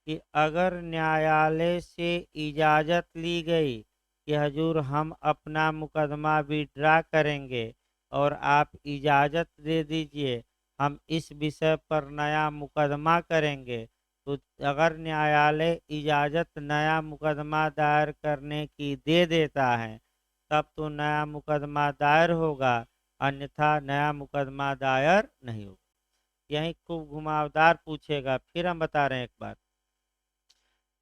कि अगर न्यायालय से इजाज़त ली गई कि हजूर हम अपना मुकदमा विड्रा करेंगे और आप इजाज़त दे दीजिए, हम इस विषय पर नया मुकदमा करेंगे, तो अगर न्यायालय इजाज़त नया मुकदमा दायर करने की दे देता है तब तो नया मुकदमा दायर होगा, अन्यथा नया मुकदमा दायर नहीं होगा। यही खूब घुमावदार पूछेगा। फिर हम बता रहे हैं एक बार,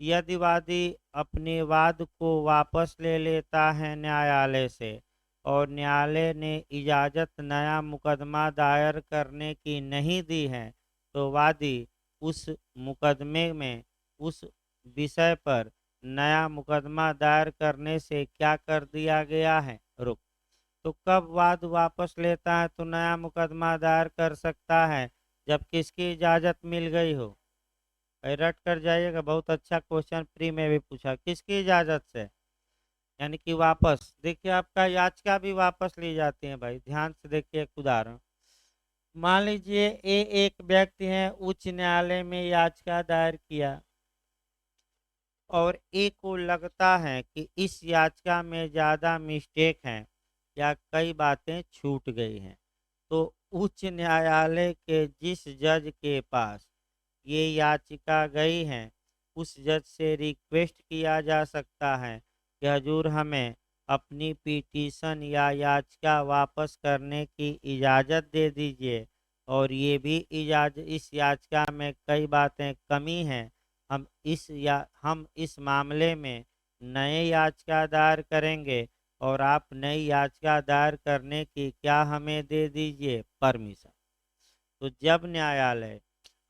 यदि वादी अपने वाद को वापस ले लेता है न्यायालय से और न्यायालय ने इजाज़त नया मुकदमा दायर करने की नहीं दी है, तो वादी उस मुकदमे में उस विषय पर नया मुकदमा दायर करने से क्या कर दिया गया है? रुक। तो कब वाद वापस लेता है तो नया मुकदमा दायर कर सकता है? जब किसकी इजाज़त मिल गई हो। रट कर जाइएगा, बहुत अच्छा क्वेश्चन प्री में भी पूछा, किसकी इजाज़त से? यानी कि वापस। देखिए आपका याचिका भी वापस ली जाती है भाई, ध्यान से देखिए एक उदाहरण। मान लीजिए ए एक व्यक्ति है, उच्च न्यायालय में याचिका दायर किया और ए को लगता है कि इस याचिका में ज़्यादा मिस्टेक हैं या कई बातें छूट गई हैं, तो उच्च न्यायालय के जिस जज के पास ये याचिका गई है उस जज से रिक्वेस्ट किया जा सकता है कि हजूर हमें अपनी पिटीशन या याचिका वापस करने की इजाज़त दे दीजिए, और ये भी इस याचिका में कई बातें कमी हैं, हम इस मामले में नए याचिका दायर करेंगे और आप नई याचिका दायर करने की क्या हमें दे दीजिए परमिशन। तो जब न्यायालय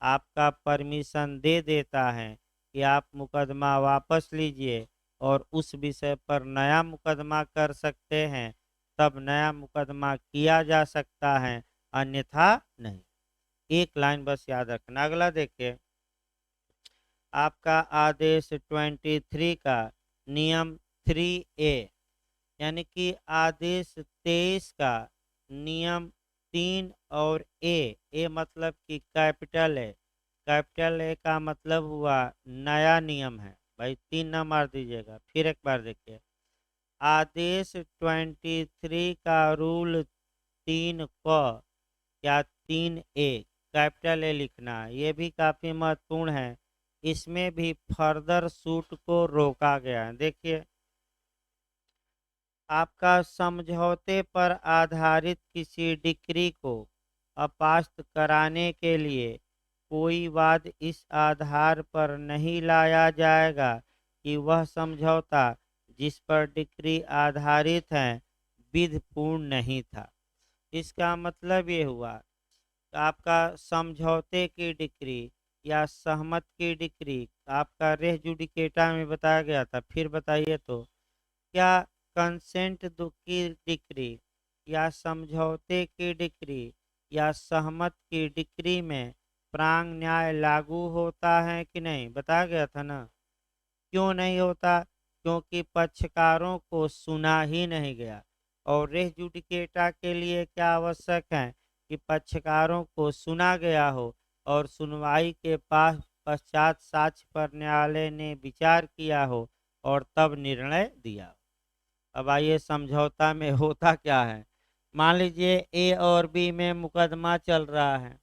आपका परमिशन दे देता है कि आप मुकदमा वापस लीजिए और उस विषय पर नया मुकदमा कर सकते हैं, तब नया मुकदमा किया जा सकता है, अन्यथा नहीं। एक लाइन बस याद रखना। अगला देखिए, आपका आदेश 23 का नियम 3A, यानी कि आदेश 23 का नियम 3 और ए मतलब कि कैपिटल ए। कैपिटल ए का मतलब हुआ नया नियम है भाई, 3 ना मार दीजिएगा। फिर एक बार देखिए, आदेश 23 का रूल 3 क या 3A, कैपिटल ए लिखना, ये भी काफी महत्वपूर्ण है। इसमें भी फर्दर सूट को रोका गया है। देखिए, आपका समझौते पर आधारित किसी डिक्री को अपास्त कराने के लिए कोई वाद इस आधार पर नहीं लाया जाएगा कि वह समझौता जिस पर डिक्री आधारित है विधिपूर्ण नहीं था। इसका मतलब ये हुआ कि आपका समझौते की डिक्री या सहमत की डिक्री आपका रेस जुडिकेटा में बताया गया था। फिर बताइए तो, क्या कंसेंट की डिक्री या समझौते की डिक्री या सहमत की डिक्री में प्रांग न्याय लागू होता है कि नहीं? बताया गया था ना। क्यों नहीं होता? क्योंकि पक्षकारों को सुना ही नहीं गया। और रेस जुडिकेटा के लिए क्या आवश्यक है कि पक्षकारों को सुना गया हो और सुनवाई के पास पश्चात साक्ष्य पर न्यायालय ने विचार किया हो और तब निर्णय दिया हो। अब आइए, समझौता में होता क्या है। मान लीजिए ए और बी में मुकदमा चल रहा है,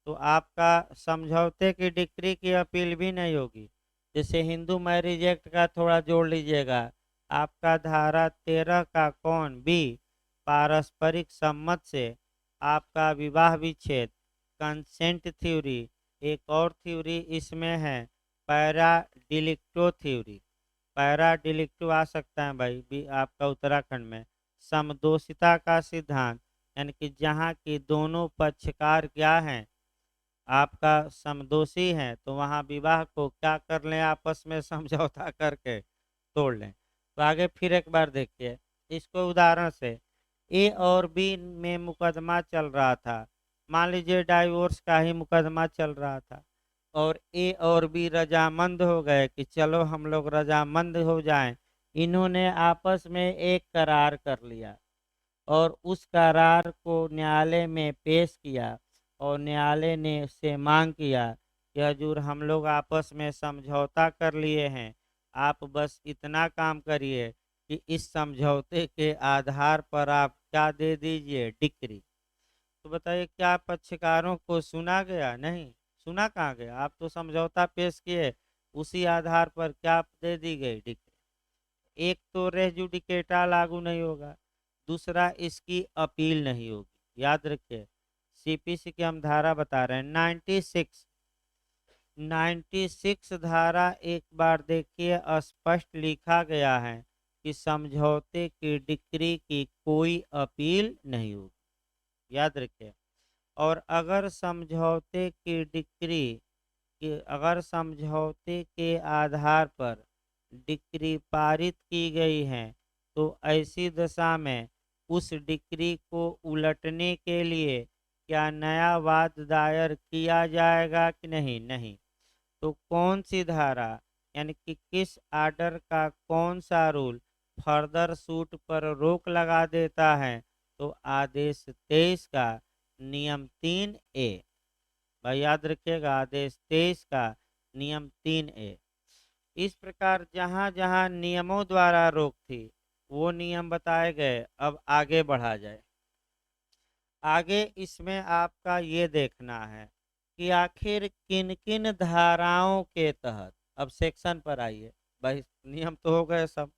तो आपका समझौते की डिक्री की अपील भी नहीं होगी। जैसे हिंदू मैरिज एक्ट का थोड़ा जोड़ लीजिएगा, आपका धारा 13 का कौन बी, पारस्परिक सम्मत से आपका विवाह विच्छेद, कंसेंट थ्योरी। एक और थ्योरी इसमें है, पैरा डिलिक्टो थ्योरी। पैरा डिलिक्टो आ सकता है भाई भी आपका उत्तराखंड में। समदोषिता का सिद्धांत, यानी कि जहाँ की दोनों पक्षकार क्या हैं, आपका समदोषी हैं, तो वहाँ विवाह को क्या कर लें, आपस में समझौता करके तोड़ लें। तो आगे फिर एक बार देखिए इसको उदाहरण से। ए और बी में मुकदमा चल रहा था, मान लीजिए डाइवोर्स का ही मुकदमा चल रहा था, और ए और बी रजामंद हो गए कि चलो हम लोग रजामंद हो जाएं। इन्होंने आपस में एक करार कर लिया और उस करार को न्यायालय में पेश किया, और न्यायालय ने से मांग किया कि हजूर हम लोग आपस में समझौता कर लिए हैं, आप बस इतना काम करिए कि इस समझौते के आधार पर आप क्या दे दीजिए, डिक्री। तो बताइए, क्या पक्षकारों को सुना गया? नहीं, सुना कहाँ गया। आप तो समझौता पेश किए, उसी आधार पर क्या दे दी गई, डिक्री। एक तो रेस जुडिकेटा लागू नहीं होगा, दूसरा इसकी अपील नहीं होगी। याद रखिए, सीपीसी की हम धारा बता रहे हैं 96 धारा, एक बार देखिए स्पष्ट लिखा गया है कि समझौते की डिक्री की कोई अपील नहीं होगी। याद रखिए, और अगर समझौते के आधार पर डिक्री पारित की गई है, तो ऐसी दशा में उस डिक्री को उलटने के लिए क्या नया वाद दायर किया जाएगा कि नहीं? नहीं। तो कौन सी धारा, यानी कि किस आर्डर का कौन सा रूल फर्दर सूट पर रोक लगा देता है? तो आदेश 23 का नियम 3A। भाई याद रखिएगा, आदेश 23 का नियम 3A। इस प्रकार जहां जहां नियमों द्वारा रोक थी वो नियम बताए गए। अब आगे बढ़ा जाए। आगे इसमें आपका ये देखना है कि आखिर किन किन धाराओं के तहत, अब सेक्शन पर आइए भाई, नियम तो हो गए सब।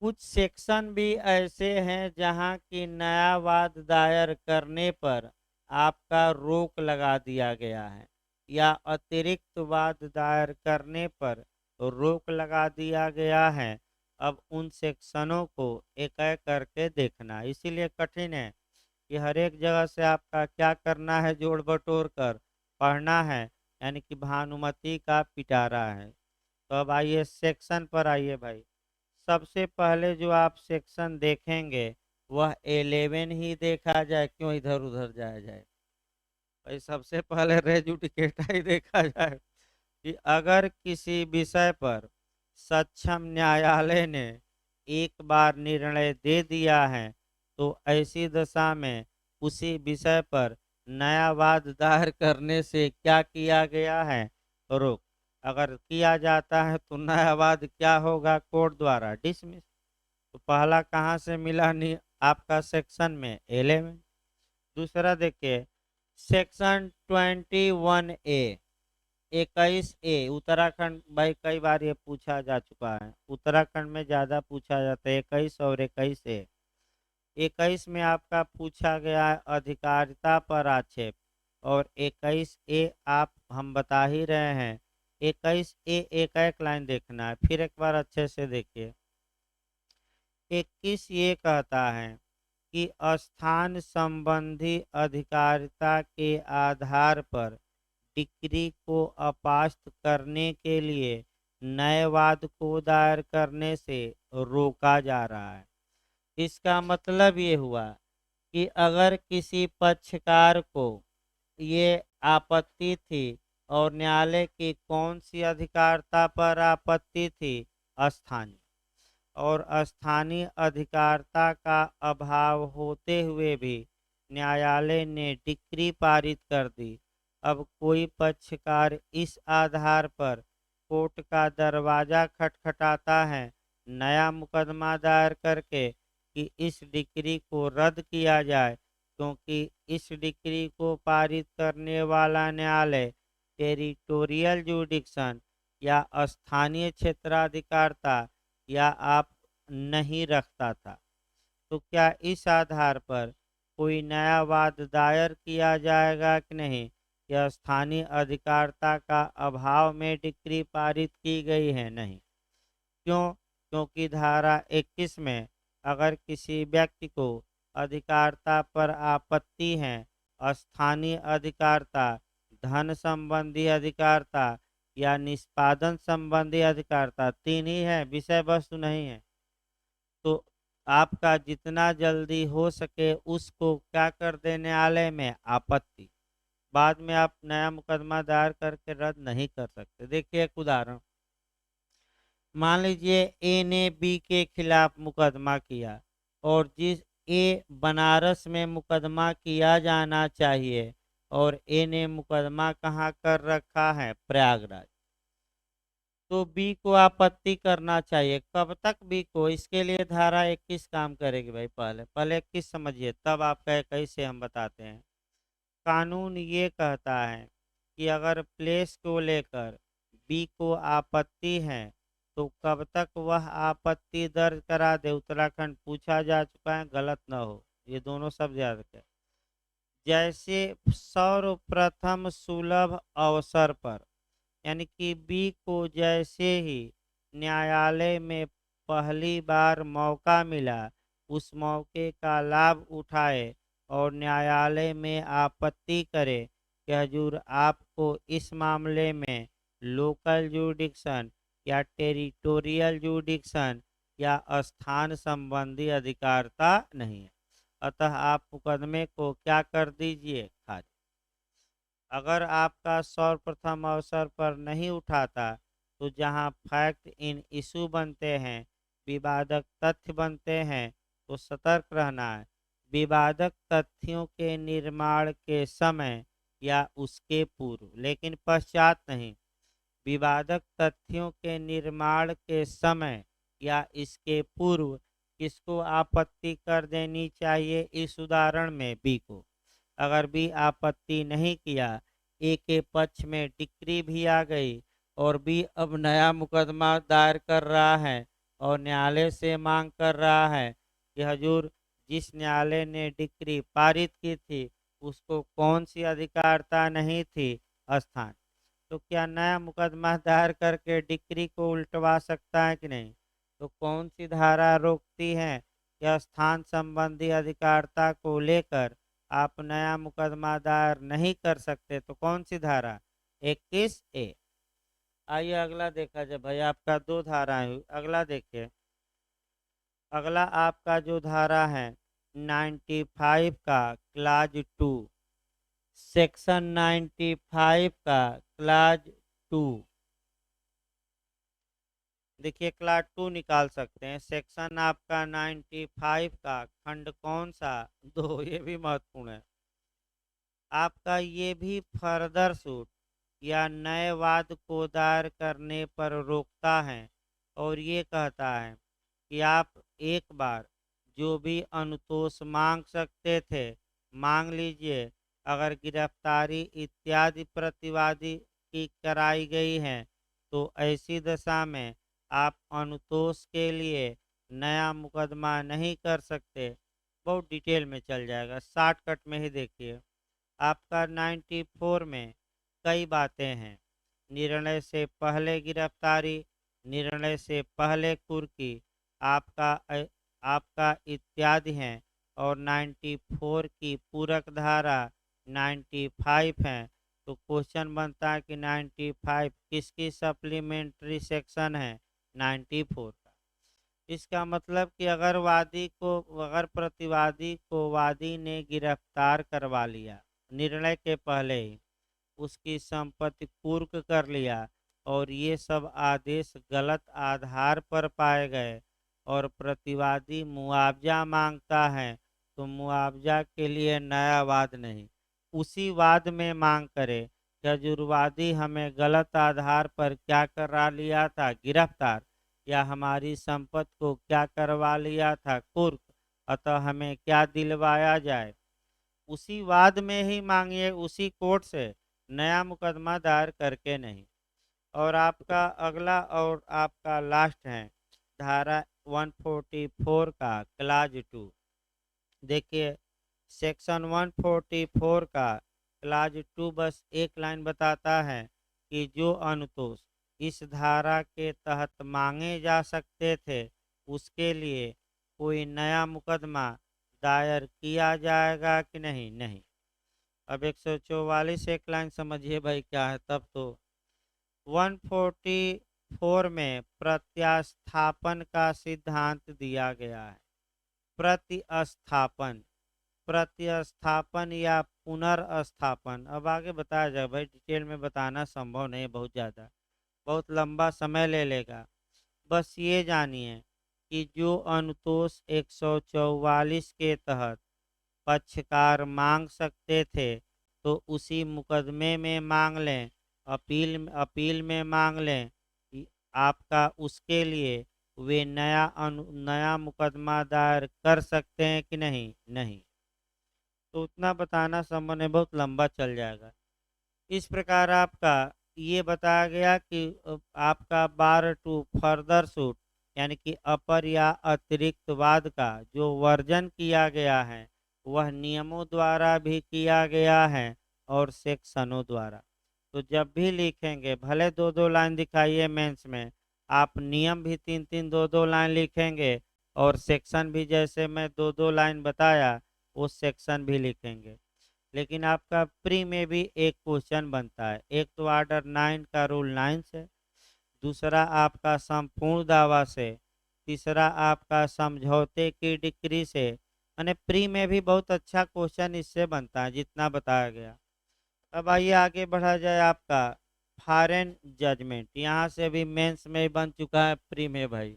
कुछ सेक्शन भी ऐसे हैं जहां की नया वाद दायर करने पर आपका रोक लगा दिया गया है, या अतिरिक्त वाद दायर करने पर रोक लगा दिया गया है। अब उन सेक्शनों को एक एक करके देखना, इसीलिए कठिन है कि हर एक जगह से आपका क्या करना है, जोड़ बटोर कर पढ़ना है, यानी कि भानुमति का पिटारा है। तो अब आइए सेक्शन पर आइए भाई। सबसे पहले जो आप सेक्शन देखेंगे वह 11 ही देखा जाए, क्यों इधर उधर जाया जाए भाई। सबसे पहले रे जुडिकेटा ही देखा जाए कि अगर किसी विषय पर सक्षम न्यायालय ने एक बार निर्णय दे दिया है तो ऐसी दशा में उसी विषय पर नया वाद दायर करने से क्या किया गया है, रोक। अगर किया जाता है तो नया वाद क्या होगा, कोर्ट द्वारा डिसमिस। तो पहला कहाँ से मिला, नहीं आपका सेक्शन में 11। दूसरा देखिए सेक्शन 21A, 21A उत्तराखंड, भाई कई बार ये पूछा जा चुका है, उत्तराखंड में ज्यादा पूछा जाता है 21 और 21A। 21 में आपका पूछा गया है अधिकारिता पर आक्षेप, और 21A आप हम बता ही रहे हैं। 21A एक एक लाइन देखना है, फिर एक बार अच्छे से देखिए। 21 ये कहता है कि स्थान संबंधी अधिकारिता के आधार पर डिक्री को अपास्त करने के लिए नए वाद को दायर करने से रोका जा रहा है। इसका मतलब ये हुआ कि अगर किसी पक्षकार को ये आपत्ति थी, और न्यायालय की कौन सी अधिकारिता पर आपत्ति थी, स्थानीय, और स्थानीय अधिकारिता का अभाव होते हुए भी न्यायालय ने डिक्री पारित कर दी। अब कोई पक्षकार इस आधार पर कोर्ट का दरवाजा खटखटाता है नया मुकदमा दायर करके कि इस डिक्री को रद्द किया जाए, क्योंकि इस डिक्री को पारित करने वाला न्यायालय टेरिटोरियल जुडिक्शन या स्थानीय क्षेत्राधिकारता या आप नहीं रखता था। तो क्या इस आधार पर कोई नया वाद दायर किया जाएगा कि नहीं, या स्थानीय अधिकारिता का अभाव में डिक्री पारित की गई है, नहीं। क्यों, क्योंकि धारा 21 में अगर किसी व्यक्ति को अधिकारिता पर आपत्ति है, स्थानीय अधिकारिता, धन संबंधी अधिकारिता या निष्पादन संबंधी अधिकारिता, तीन ही है, विषय वस्तु नहीं है, तो आपका जितना जल्दी हो सके उसको क्या कर दे न्यायालय में आपत्ति। बाद में आप नया मुकदमा दायर करके रद्द नहीं कर सकते। देखिए एक उदाहरण, मान लीजिए ए ने बी के खिलाफ मुकदमा किया, और जिस ए बनारस में मुकदमा किया जाना चाहिए, और ए ने मुकदमा कहाँ कर रखा है, प्रयागराज। तो बी को आपत्ति करना चाहिए, कब तक बी को, इसके लिए धारा 21 काम करेगी भाई। पहले पहले 21 समझिए, तब आपका 21 से हम बताते हैं। कानून ये कहता है कि अगर प्लेस को लेकर बी को आपत्ति है तो कब तक वह आपत्ति दर्ज करा दे। उत्तराखंड पूछा जा चुका है, गलत ना हो, ये दोनों शब्द याद रखें। जैसे सर्वप्रथम सुलभ अवसर पर, यानी कि बी को जैसे ही न्यायालय में पहली बार मौका मिला उस मौके का लाभ उठाए और न्यायालय में आपत्ति करे कि हजूर आपको इस मामले में लोकल जुडिक्शन या टेरिटोरियल जुडिक्शन या स्थान संबंधी अधिकारिता नहीं है, अतः आप मुकदमे को क्या कर दीजिए, खारिज। अगर आपका सर्वप्रथम अवसर पर नहीं उठाता तो जहां फैक्ट इन इशू बनते हैं, विवादक तथ्य बनते हैं, तो सतर्क रहना है। विवादक तथ्यों के निर्माण के समय या उसके पूर्व, लेकिन पश्चात नहीं। विवादक तथ्यों के निर्माण के समय या इसके पूर्व किसको आपत्ति कर देनी चाहिए इस उदाहरण में? बी को। अगर बी आपत्ति नहीं किया, ए के पक्ष में डिक्री भी आ गई और बी अब नया मुकदमा दायर कर रहा है और न्यायालय से मांग कर रहा है कि हजूर, जिस न्यायालय ने डिक्री पारित की थी उसको कौन सी अधिकारता नहीं थी? स्थान। तो क्या नया मुकदमा दायर करके डिक्री को उल्टवा सकता है कि नहीं? तो कौन सी धारा रोकती है कि स्थान संबंधी अधिकारता को लेकर आप नया मुकदमा दायर नहीं कर सकते? तो कौन सी धारा? 21A। आइए अगला देखा जाए भाई, आपका दो धाराएं हुई। अगला देखिए, अगला आपका जो धारा है 95 का क्लाज 2, सेक्शन 95 का क्लाज 2। देखिए क्लास 2 निकाल सकते हैं। सेक्शन आपका 95 का खंड कौन सा? 2। ये भी महत्वपूर्ण है आपका। ये भी फर्दर सूट या नए वाद को दायर करने पर रोकता है और ये कहता है कि आप एक बार जो भी अनुतोष मांग सकते थे मांग लीजिए। अगर गिरफ्तारी इत्यादि प्रतिवादी की कराई गई है तो ऐसी दशा में आप अनुतोष के लिए नया मुकदमा नहीं कर सकते। बहुत डिटेल में चल जाएगा, शॉर्टकट में ही देखिए। आपका 94 में कई बातें हैं। निर्णय से पहले गिरफ्तारी, निर्णय से पहले कुर्की, आपका आपका इत्यादि हैं। और 94 की पूरक धारा 95 है। तो क्वेश्चन बनता है कि 95 किसकी सप्लीमेंट्री सेक्शन है? 94 का। इसका मतलब कि अगर प्रतिवादी को वादी ने गिरफ्तार करवा लिया निर्णय के पहले ही, उसकी संपत्ति कुर्क कर लिया और ये सब आदेश गलत आधार पर पाए गए और प्रतिवादी मुआवजा मांगता है तो मुआवजा के लिए नया वाद नहीं, उसी वाद में मांग करे कि जुर्वादी हमें गलत आधार पर क्या करा लिया था? गिरफ्तार। या हमारी संपत्ति को क्या करवा लिया था? कुर्क। अतः हमें क्या दिलवाया जाए? उसी वाद में ही मांगिए, उसी कोर्ट से, नया मुकदमा दायर करके नहीं। और आपका अगला और आपका लास्ट है धारा 144 का क्लाज 2। देखिए सेक्शन 144 का क्लाज 2 बस एक लाइन बताता है कि जो अनुतोष इस धारा के तहत मांगे जा सकते थे उसके लिए कोई नया मुकदमा दायर किया जाएगा कि नहीं? नहीं। अब 144 एक लाइन समझिए भाई क्या है तब तो। 144 में प्रत्यास्थापन का सिद्धांत दिया गया है। प्रतिस्थापन, प्रतिस्थापन या पुनर्स्थापन। अब आगे बताया जाए भाई, डिटेल में बताना संभव नहीं, बहुत ज़्यादा, बहुत लंबा समय ले लेगा। बस ये जानिए कि जो अनुतोष 144 के तहत पक्षकार मांग सकते थे तो उसी मुकदमे में मांग लें, अपील में मांग लें कि आपका उसके लिए वे नया मुकदमा दायर कर सकते हैं कि नहीं? नहीं। तो उतना बताना संभव नहीं, बहुत लंबा चल जाएगा। इस प्रकार आपका ये बताया गया कि आपका बार टू फर्दर सूट यानी कि अपर या अतिरिक्त वाद का जो वर्जन किया गया है वह नियमों द्वारा भी किया गया है और सेक्शनों द्वारा। तो जब भी लिखेंगे भले दो दो लाइन दिखाइए मेंस में, आप नियम भी तीन तीन दो दो लाइन लिखेंगे और सेक्शन भी जैसे मैं दो दो लाइन बताया वो सेक्शन भी लिखेंगे। लेकिन आपका प्री में भी एक क्वेश्चन बनता है। एक तो ऑर्डर 9 का रूल 9 से, दूसरा आपका संपूर्ण दावा से, तीसरा आपका समझौते की डिक्री से। मैंने प्री में भी बहुत अच्छा क्वेश्चन इससे बनता है जितना बताया गया। अब आइए आगे बढ़ा जाए। आपका फॉरेन जजमेंट यहाँ से भी मेंस में बन चुका है, प्री में भाई।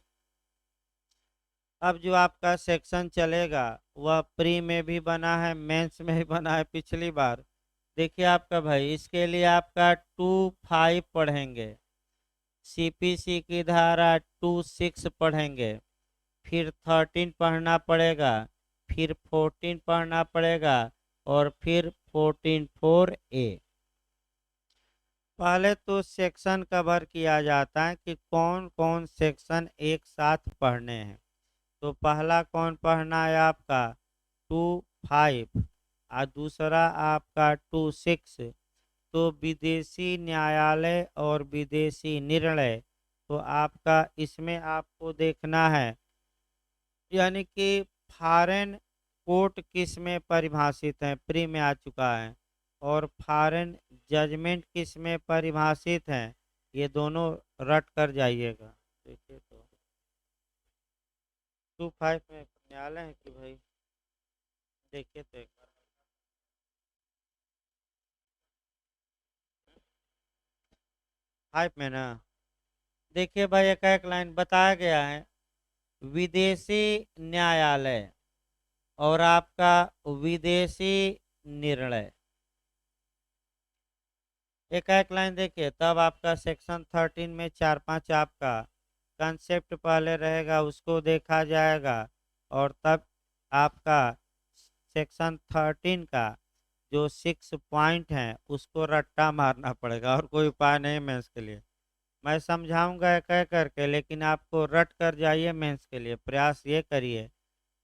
अब जो आपका सेक्शन चलेगा वह प्री में भी बना है, मेंस में भी बना है पिछली बार। देखिए आपका भाई इसके लिए आपका 25 पढ़ेंगे, सीपीसी की धारा 26 पढ़ेंगे, फिर 13 पढ़ना पड़ेगा, फिर 14 पढ़ना पड़ेगा और फिर 14(4)A। पहले तो सेक्शन कवर किया जाता है कि कौन कौन सेक्शन एक साथ पढ़ने हैं। तो पहला कौन पढ़ना है आपका 2(5) और दूसरा आपका 2(6). तो विदेशी न्यायालय और विदेशी निर्णय, तो आपका इसमें आपको देखना है, यानी कि फॉरेन कोर्ट किस में परिभाषित है, प्री में आ चुका है, और फॉरेन जजमेंट किस में परिभाषित है, ये दोनों रट कर जाइएगा। देखिए तो 2(5) में न्यायालय है कि भाई, देखिए तो एक बार 5 में ना, देखिए भाई एक एक लाइन बताया गया है, विदेशी न्यायालय और आपका विदेशी निर्णय। एक एक लाइन देखिए, तब आपका सेक्शन 13 में 4-5 आपका कंसेप्ट पहले रहेगा, उसको देखा जाएगा, और तब आपका सेक्शन 13 का जो 6 पॉइंट है उसको रट्टा मारना पड़ेगा, और कोई उपाय नहीं मेंस के लिए। मैं समझाऊंगा एक एक करके, लेकिन आपको रट कर जाइए मेंस के लिए, प्रयास ये करिए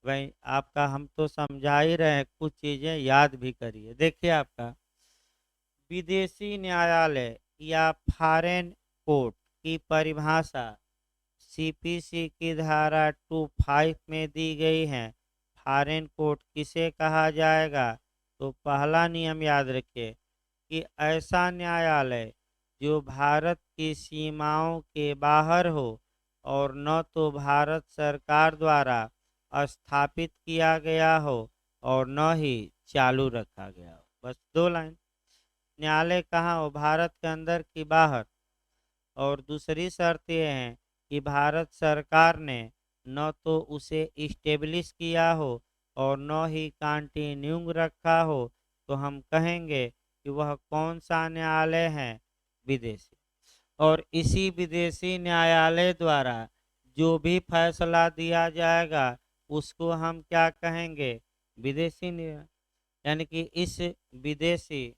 भाई, आपका हम तो समझा ही रहे हैं, कुछ चीज़ें याद भी करिए। देखिए आपका विदेशी न्यायालय या फॉरेन कोर्ट की परिभाषा सीपीसी की धारा 2(5) में दी गई है। फॉरेन कोर्ट किसे कहा जाएगा? तो पहला नियम याद रखिए कि ऐसा न्यायालय जो भारत की सीमाओं के बाहर हो और न तो भारत सरकार द्वारा स्थापित किया गया हो और न ही चालू रखा गया हो। बस 2 लाइन। न्यायालय कहाँ हो, भारत के अंदर कि बाहर? और दूसरी शर्त ये है कि भारत सरकार ने न तो उसे इस्टेब्लिश किया हो और न ही कंटिन्यू रखा हो, तो हम कहेंगे कि वह कौन सा न्यायालय है, विदेशी। और इसी विदेशी न्यायालय द्वारा जो भी फैसला दिया जाएगा उसको हम क्या कहेंगे, विदेशी न्याय। यानी कि इस विदेशी,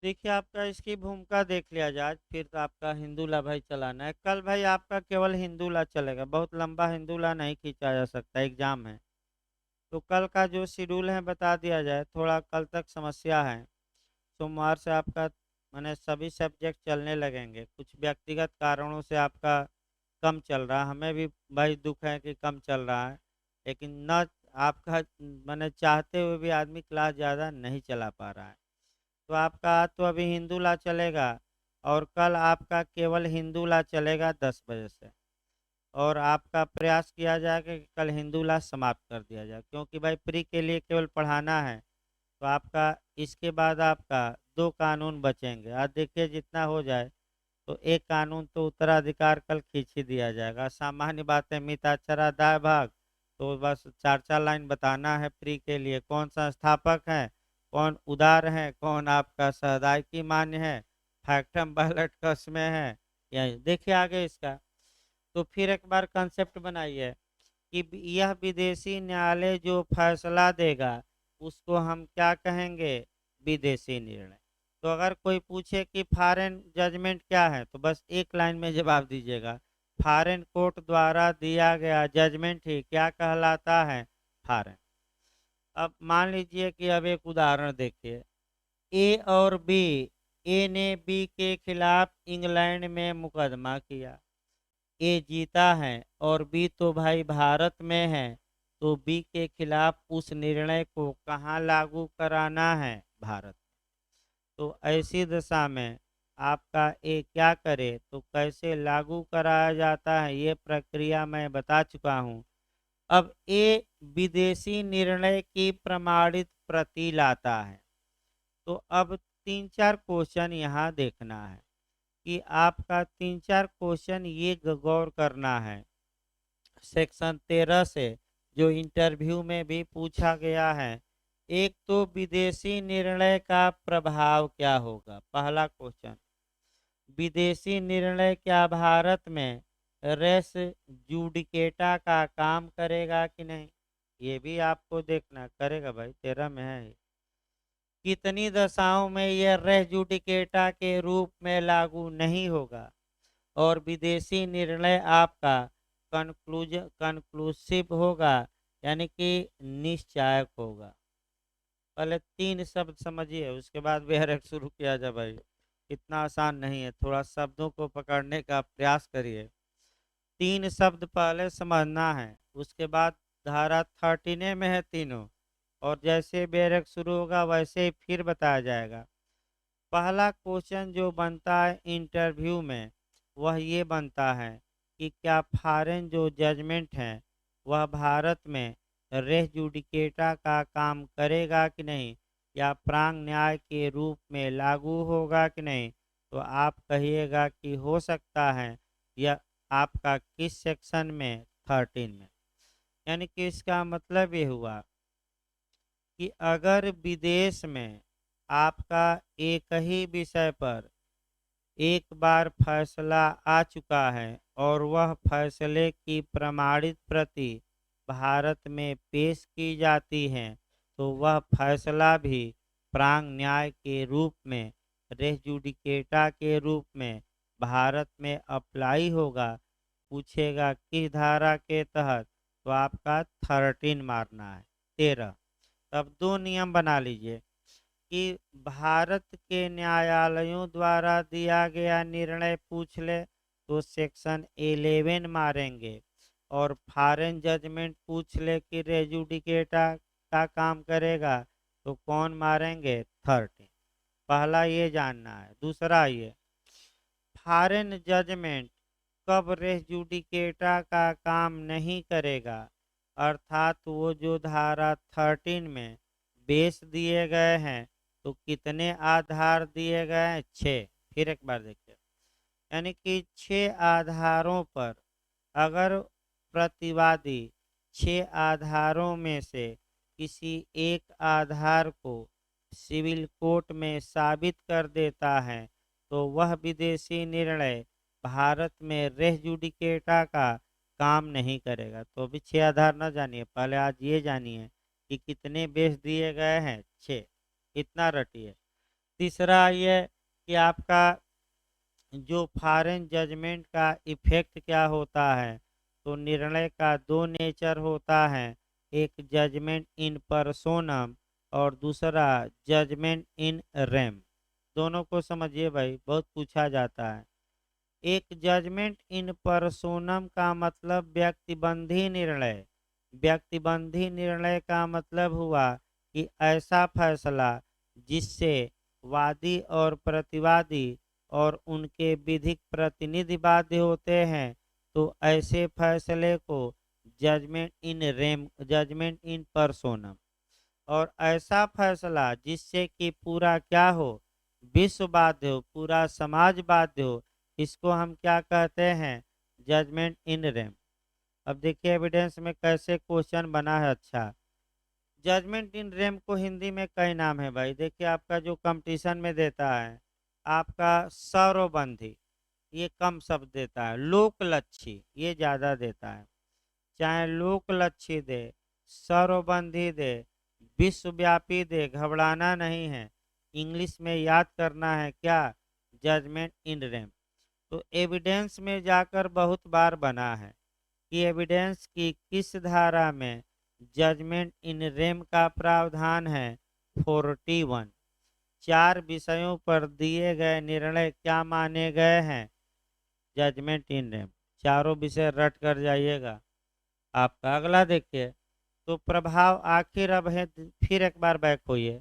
देखिए आपका इसकी भूमिका देख लिया जाए, फिर तो आपका हिंदूला भाई चलाना है। कल भाई आपका केवल हिंदूला चलेगा, बहुत लंबा हिंदूला नहीं खींचा जा सकता, एग्जाम है। तो कल का जो शेड्यूल है बता दिया जाए, थोड़ा कल तक समस्या है। सोमवार से आपका माने सभी सब्जेक्ट चलने लगेंगे, कुछ व्यक्तिगत कारणों से आपका कम चल रहा है, हमें भी भाई दुख है कि कम चल रहा है, लेकिन न आपका मैंने चाहते हुए भी आदमी क्लास ज़्यादा नहीं चला पा रहा है। तो आपका आज तो अभी हिंदूला चलेगा, और कल आपका केवल हिंदूला चलेगा 10 बजे से, और आपका प्रयास किया जाएगा कि कल हिंदूला समाप्त कर दिया जाए, क्योंकि भाई प्री के लिए केवल पढ़ाना है। तो आपका इसके बाद आपका 2 कानून बचेंगे, आज देखिए जितना हो जाए, तो एक कानून तो उत्तराधिकार कल खींच ही दिया जाएगा, सामान्य बात है, मिताक्षरा दाय भाग। तो बस 4-4 लाइन बताना है प्री के लिए, कौन संस्थापक है, कौन उदार है, कौन आपका सहदायकी मान्य है, फैक्टम बैलेट कस में है, या देखिए आगे इसका। तो फिर एक बार कंसेप्ट बनाइए कि यह विदेशी न्यायालय जो फैसला देगा उसको हम क्या कहेंगे, विदेशी निर्णय। तो अगर कोई पूछे कि फॉरेन जजमेंट क्या है, तो बस एक लाइन में जवाब दीजिएगा, फॉरेन कोर्ट द्वारा दिया गया जजमेंट ही क्या कहलाता है, फॉरेन। अब मान लीजिए कि अब एक उदाहरण देखिए, ए और बी, ए ने बी के खिलाफ इंग्लैंड में मुकदमा किया, ए जीता है, और बी तो भाई भारत में है, तो बी के खिलाफ उस निर्णय को कहाँ लागू कराना है, भारत। तो ऐसी दशा में आपका ए क्या करे, तो कैसे लागू कराया जाता है ये प्रक्रिया मैं बता चुका हूँ। अब ए विदेशी निर्णय की प्रमाणित प्रति लाता है। तो अब 3-4 क्वेश्चन यहाँ देखना है कि आपका 3-4 क्वेश्चन ये गौर करना है सेक्शन 13 से, जो इंटरव्यू में भी पूछा गया है। एक तो विदेशी निर्णय का प्रभाव क्या होगा, पहला क्वेश्चन। विदेशी निर्णय क्या भारत में रेस जुडिकेटा का काम करेगा कि नहीं, ये भी आपको देखना। करेगा भाई, 13 में है ये। कितनी दशाओं में यह रेस जुडिकेटा के रूप में लागू नहीं होगा, और विदेशी निर्णय आपका कंक्लूसिव होगा, यानी कि निश्चायक होगा। पहले 3 शब्द समझिए, उसके बाद बेहरक शुरू किया जाए भाई। इतना आसान नहीं है, थोड़ा शब्दों को पकड़ने का प्रयास करिए। 3 शब्द पहले समझना है, उसके बाद धारा 13 में है तीनों, और जैसे बेहरक शुरू होगा वैसे ही फिर बताया जाएगा। पहला क्वेश्चन जो बनता है इंटरव्यू में, वह ये बनता है कि क्या फॉरेन जो जजमेंट है वह भारत में रेस जुडिकेटा का काम करेगा कि नहीं, या प्रांग न्याय के रूप में लागू होगा कि नहीं। तो आप कहिएगा कि हो सकता है, या आपका किस सेक्शन में, 13 में। यानी कि इसका मतलब ये हुआ कि अगर विदेश में आपका एक ही विषय पर एक बार फैसला आ चुका है और वह फैसले की प्रमाणित प्रति भारत में पेश की जाती है, तो वह फैसला भी प्रांग न्याय के रूप में, रेस जुडिकेटा के रूप में भारत में अप्लाई होगा। पूछेगा किस धारा के तहत, तो आपका 13 मारना है, 13। तब 2 नियम बना लीजिए कि भारत के न्यायालयों द्वारा दिया गया निर्णय पूछ ले तो सेक्शन 11 मारेंगे, और फॉरेन जजमेंट पूछ ले कि रेजुडिकेटा का काम करेगा तो कौन मारेंगे, 13। पहला ये जानना है। दूसरा ये, फॉरेन जजमेंट कब रेजुडिकेटा का काम नहीं करेगा, अर्थात वो जो धारा 13 में बेस दिए गए हैं, तो कितने आधार दिए गए हैं, 6। फिर एक बार देखिए, यानी कि 6 आधारों पर अगर प्रतिवादी 6 आधारों में से किसी एक आधार को सिविल कोर्ट में साबित कर देता है, तो वह विदेशी निर्णय भारत में रेस जुडिकेटा का काम नहीं करेगा। तो अभी 6 आधार न जानिए, पहले आज ये जानिए कि कितने बेस दिए गए हैं, 6। इतना रटिए। तीसरा ये कि आपका जो फॉरेन जजमेंट का इफेक्ट क्या होता है, तो निर्णय का 2 नेचर होता है, एक जजमेंट इन पर्सोनम और दूसरा जजमेंट इन रेम। दोनों को समझिए भाई, बहुत पूछा जाता है। एक जजमेंट इन पर्सोनम का मतलब व्यक्तिबंधी निर्णय। व्यक्तिबंधी निर्णय का मतलब हुआ कि ऐसा फैसला जिससे वादी और प्रतिवादी और उनके विधिक प्रतिनिधि बाध्य होते हैं, तो ऐसे फैसले को जजमेंट इन पर्सोनम। और ऐसा फैसला जिससे कि पूरा क्या हो, विश्व बाध्य हो, पूरा समाज बाध्य हो, इसको हम क्या कहते हैं, जजमेंट इन रेम। अब देखिए एविडेंस में कैसे क्वेश्चन बना है। अच्छा, जजमेंट इन रेम को हिंदी में कई नाम है भाई। देखिए आपका जो कंपटीशन में देता है, आपका सौरबंधी, ये कम शब्द देता है। लोकलक्षी ये ज़्यादा देता है। चाहे लोकलक्षी दे, सर्वबंधी दे, विश्वव्यापी दे, घबराना नहीं है। इंग्लिश में याद करना है क्या, जजमेंट इन रेम। तो एविडेंस में जाकर बहुत बार बना है कि एविडेंस की किस धारा में जजमेंट इन रेम का प्रावधान है, 41। 4 विषयों पर दिए गए निर्णय क्या माने गए हैं, जजमेंट इन रेम। चारों विषय रट कर जाइएगा आपका। अगला देखिए, तो प्रभाव आखिर अब है, फिर एक बार बैक होइए।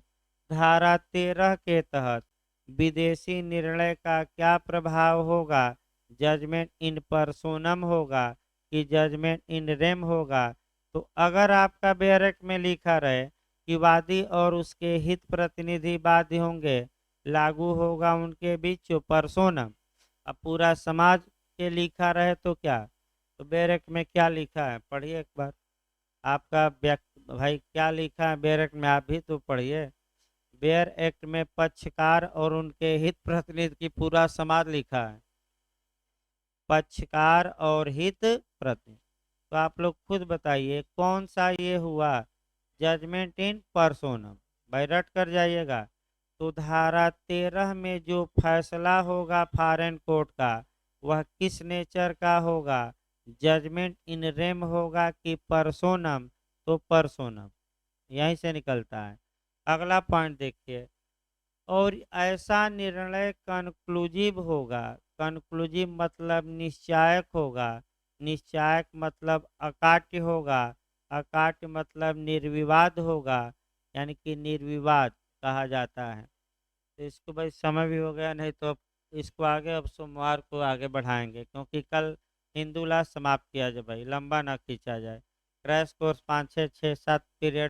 धारा 13 के तहत विदेशी निर्णय का क्या प्रभाव होगा, जजमेंट इन पर्सोनम होगा कि जजमेंट इन रेम होगा। तो अगर आपका बेयरक में लिखा रहे कि वादी और उसके हित प्रतिनिधि बाध्य होंगे, लागू होगा उनके बीच जो पर्सोनम, अब पूरा समाज के लिखा रहे तो क्या, तो बेयरक में क्या लिखा है पढ़िए एक बार। आपका भाई क्या लिखा है बेयरक में, आप भी तो पढ़िए। बेयर एक्ट में पक्षकार और उनके हित प्रतिनिधि की पूरा समाज लिखा है, पक्षकार और हित प्रतिनिधि। तो आप लोग खुद बताइए कौन सा ये हुआ, जजमेंट इन पर्सोनम, भाई रट कर जाइएगा। तो धारा 13 में जो फैसला होगा फॉरेन कोर्ट का, वह किस नेचर का होगा, जजमेंट इन रेम होगा कि पर्सोनम, तो पर्सोनम, यहीं से निकलता है। अगला पॉइंट देखिए, और ऐसा निर्णय कंक्लूसिव होगा, कंक्लूसिव मतलब निश्चायक होगा, निश्चायक मतलब अकाट्य होगा, अकाट्य मतलब निर्विवाद होगा, यानी कि निर्विवाद कहा जाता है। तो इसको भाई समय भी हो गया, नहीं तो अब इसको आगे अब सोमवार को आगे बढ़ाएंगे, क्योंकि कल हिंदू लास्ट समाप्त किया जाए भाई, लंबा ना खींचा जाए। Crash course 5 6 6 7 period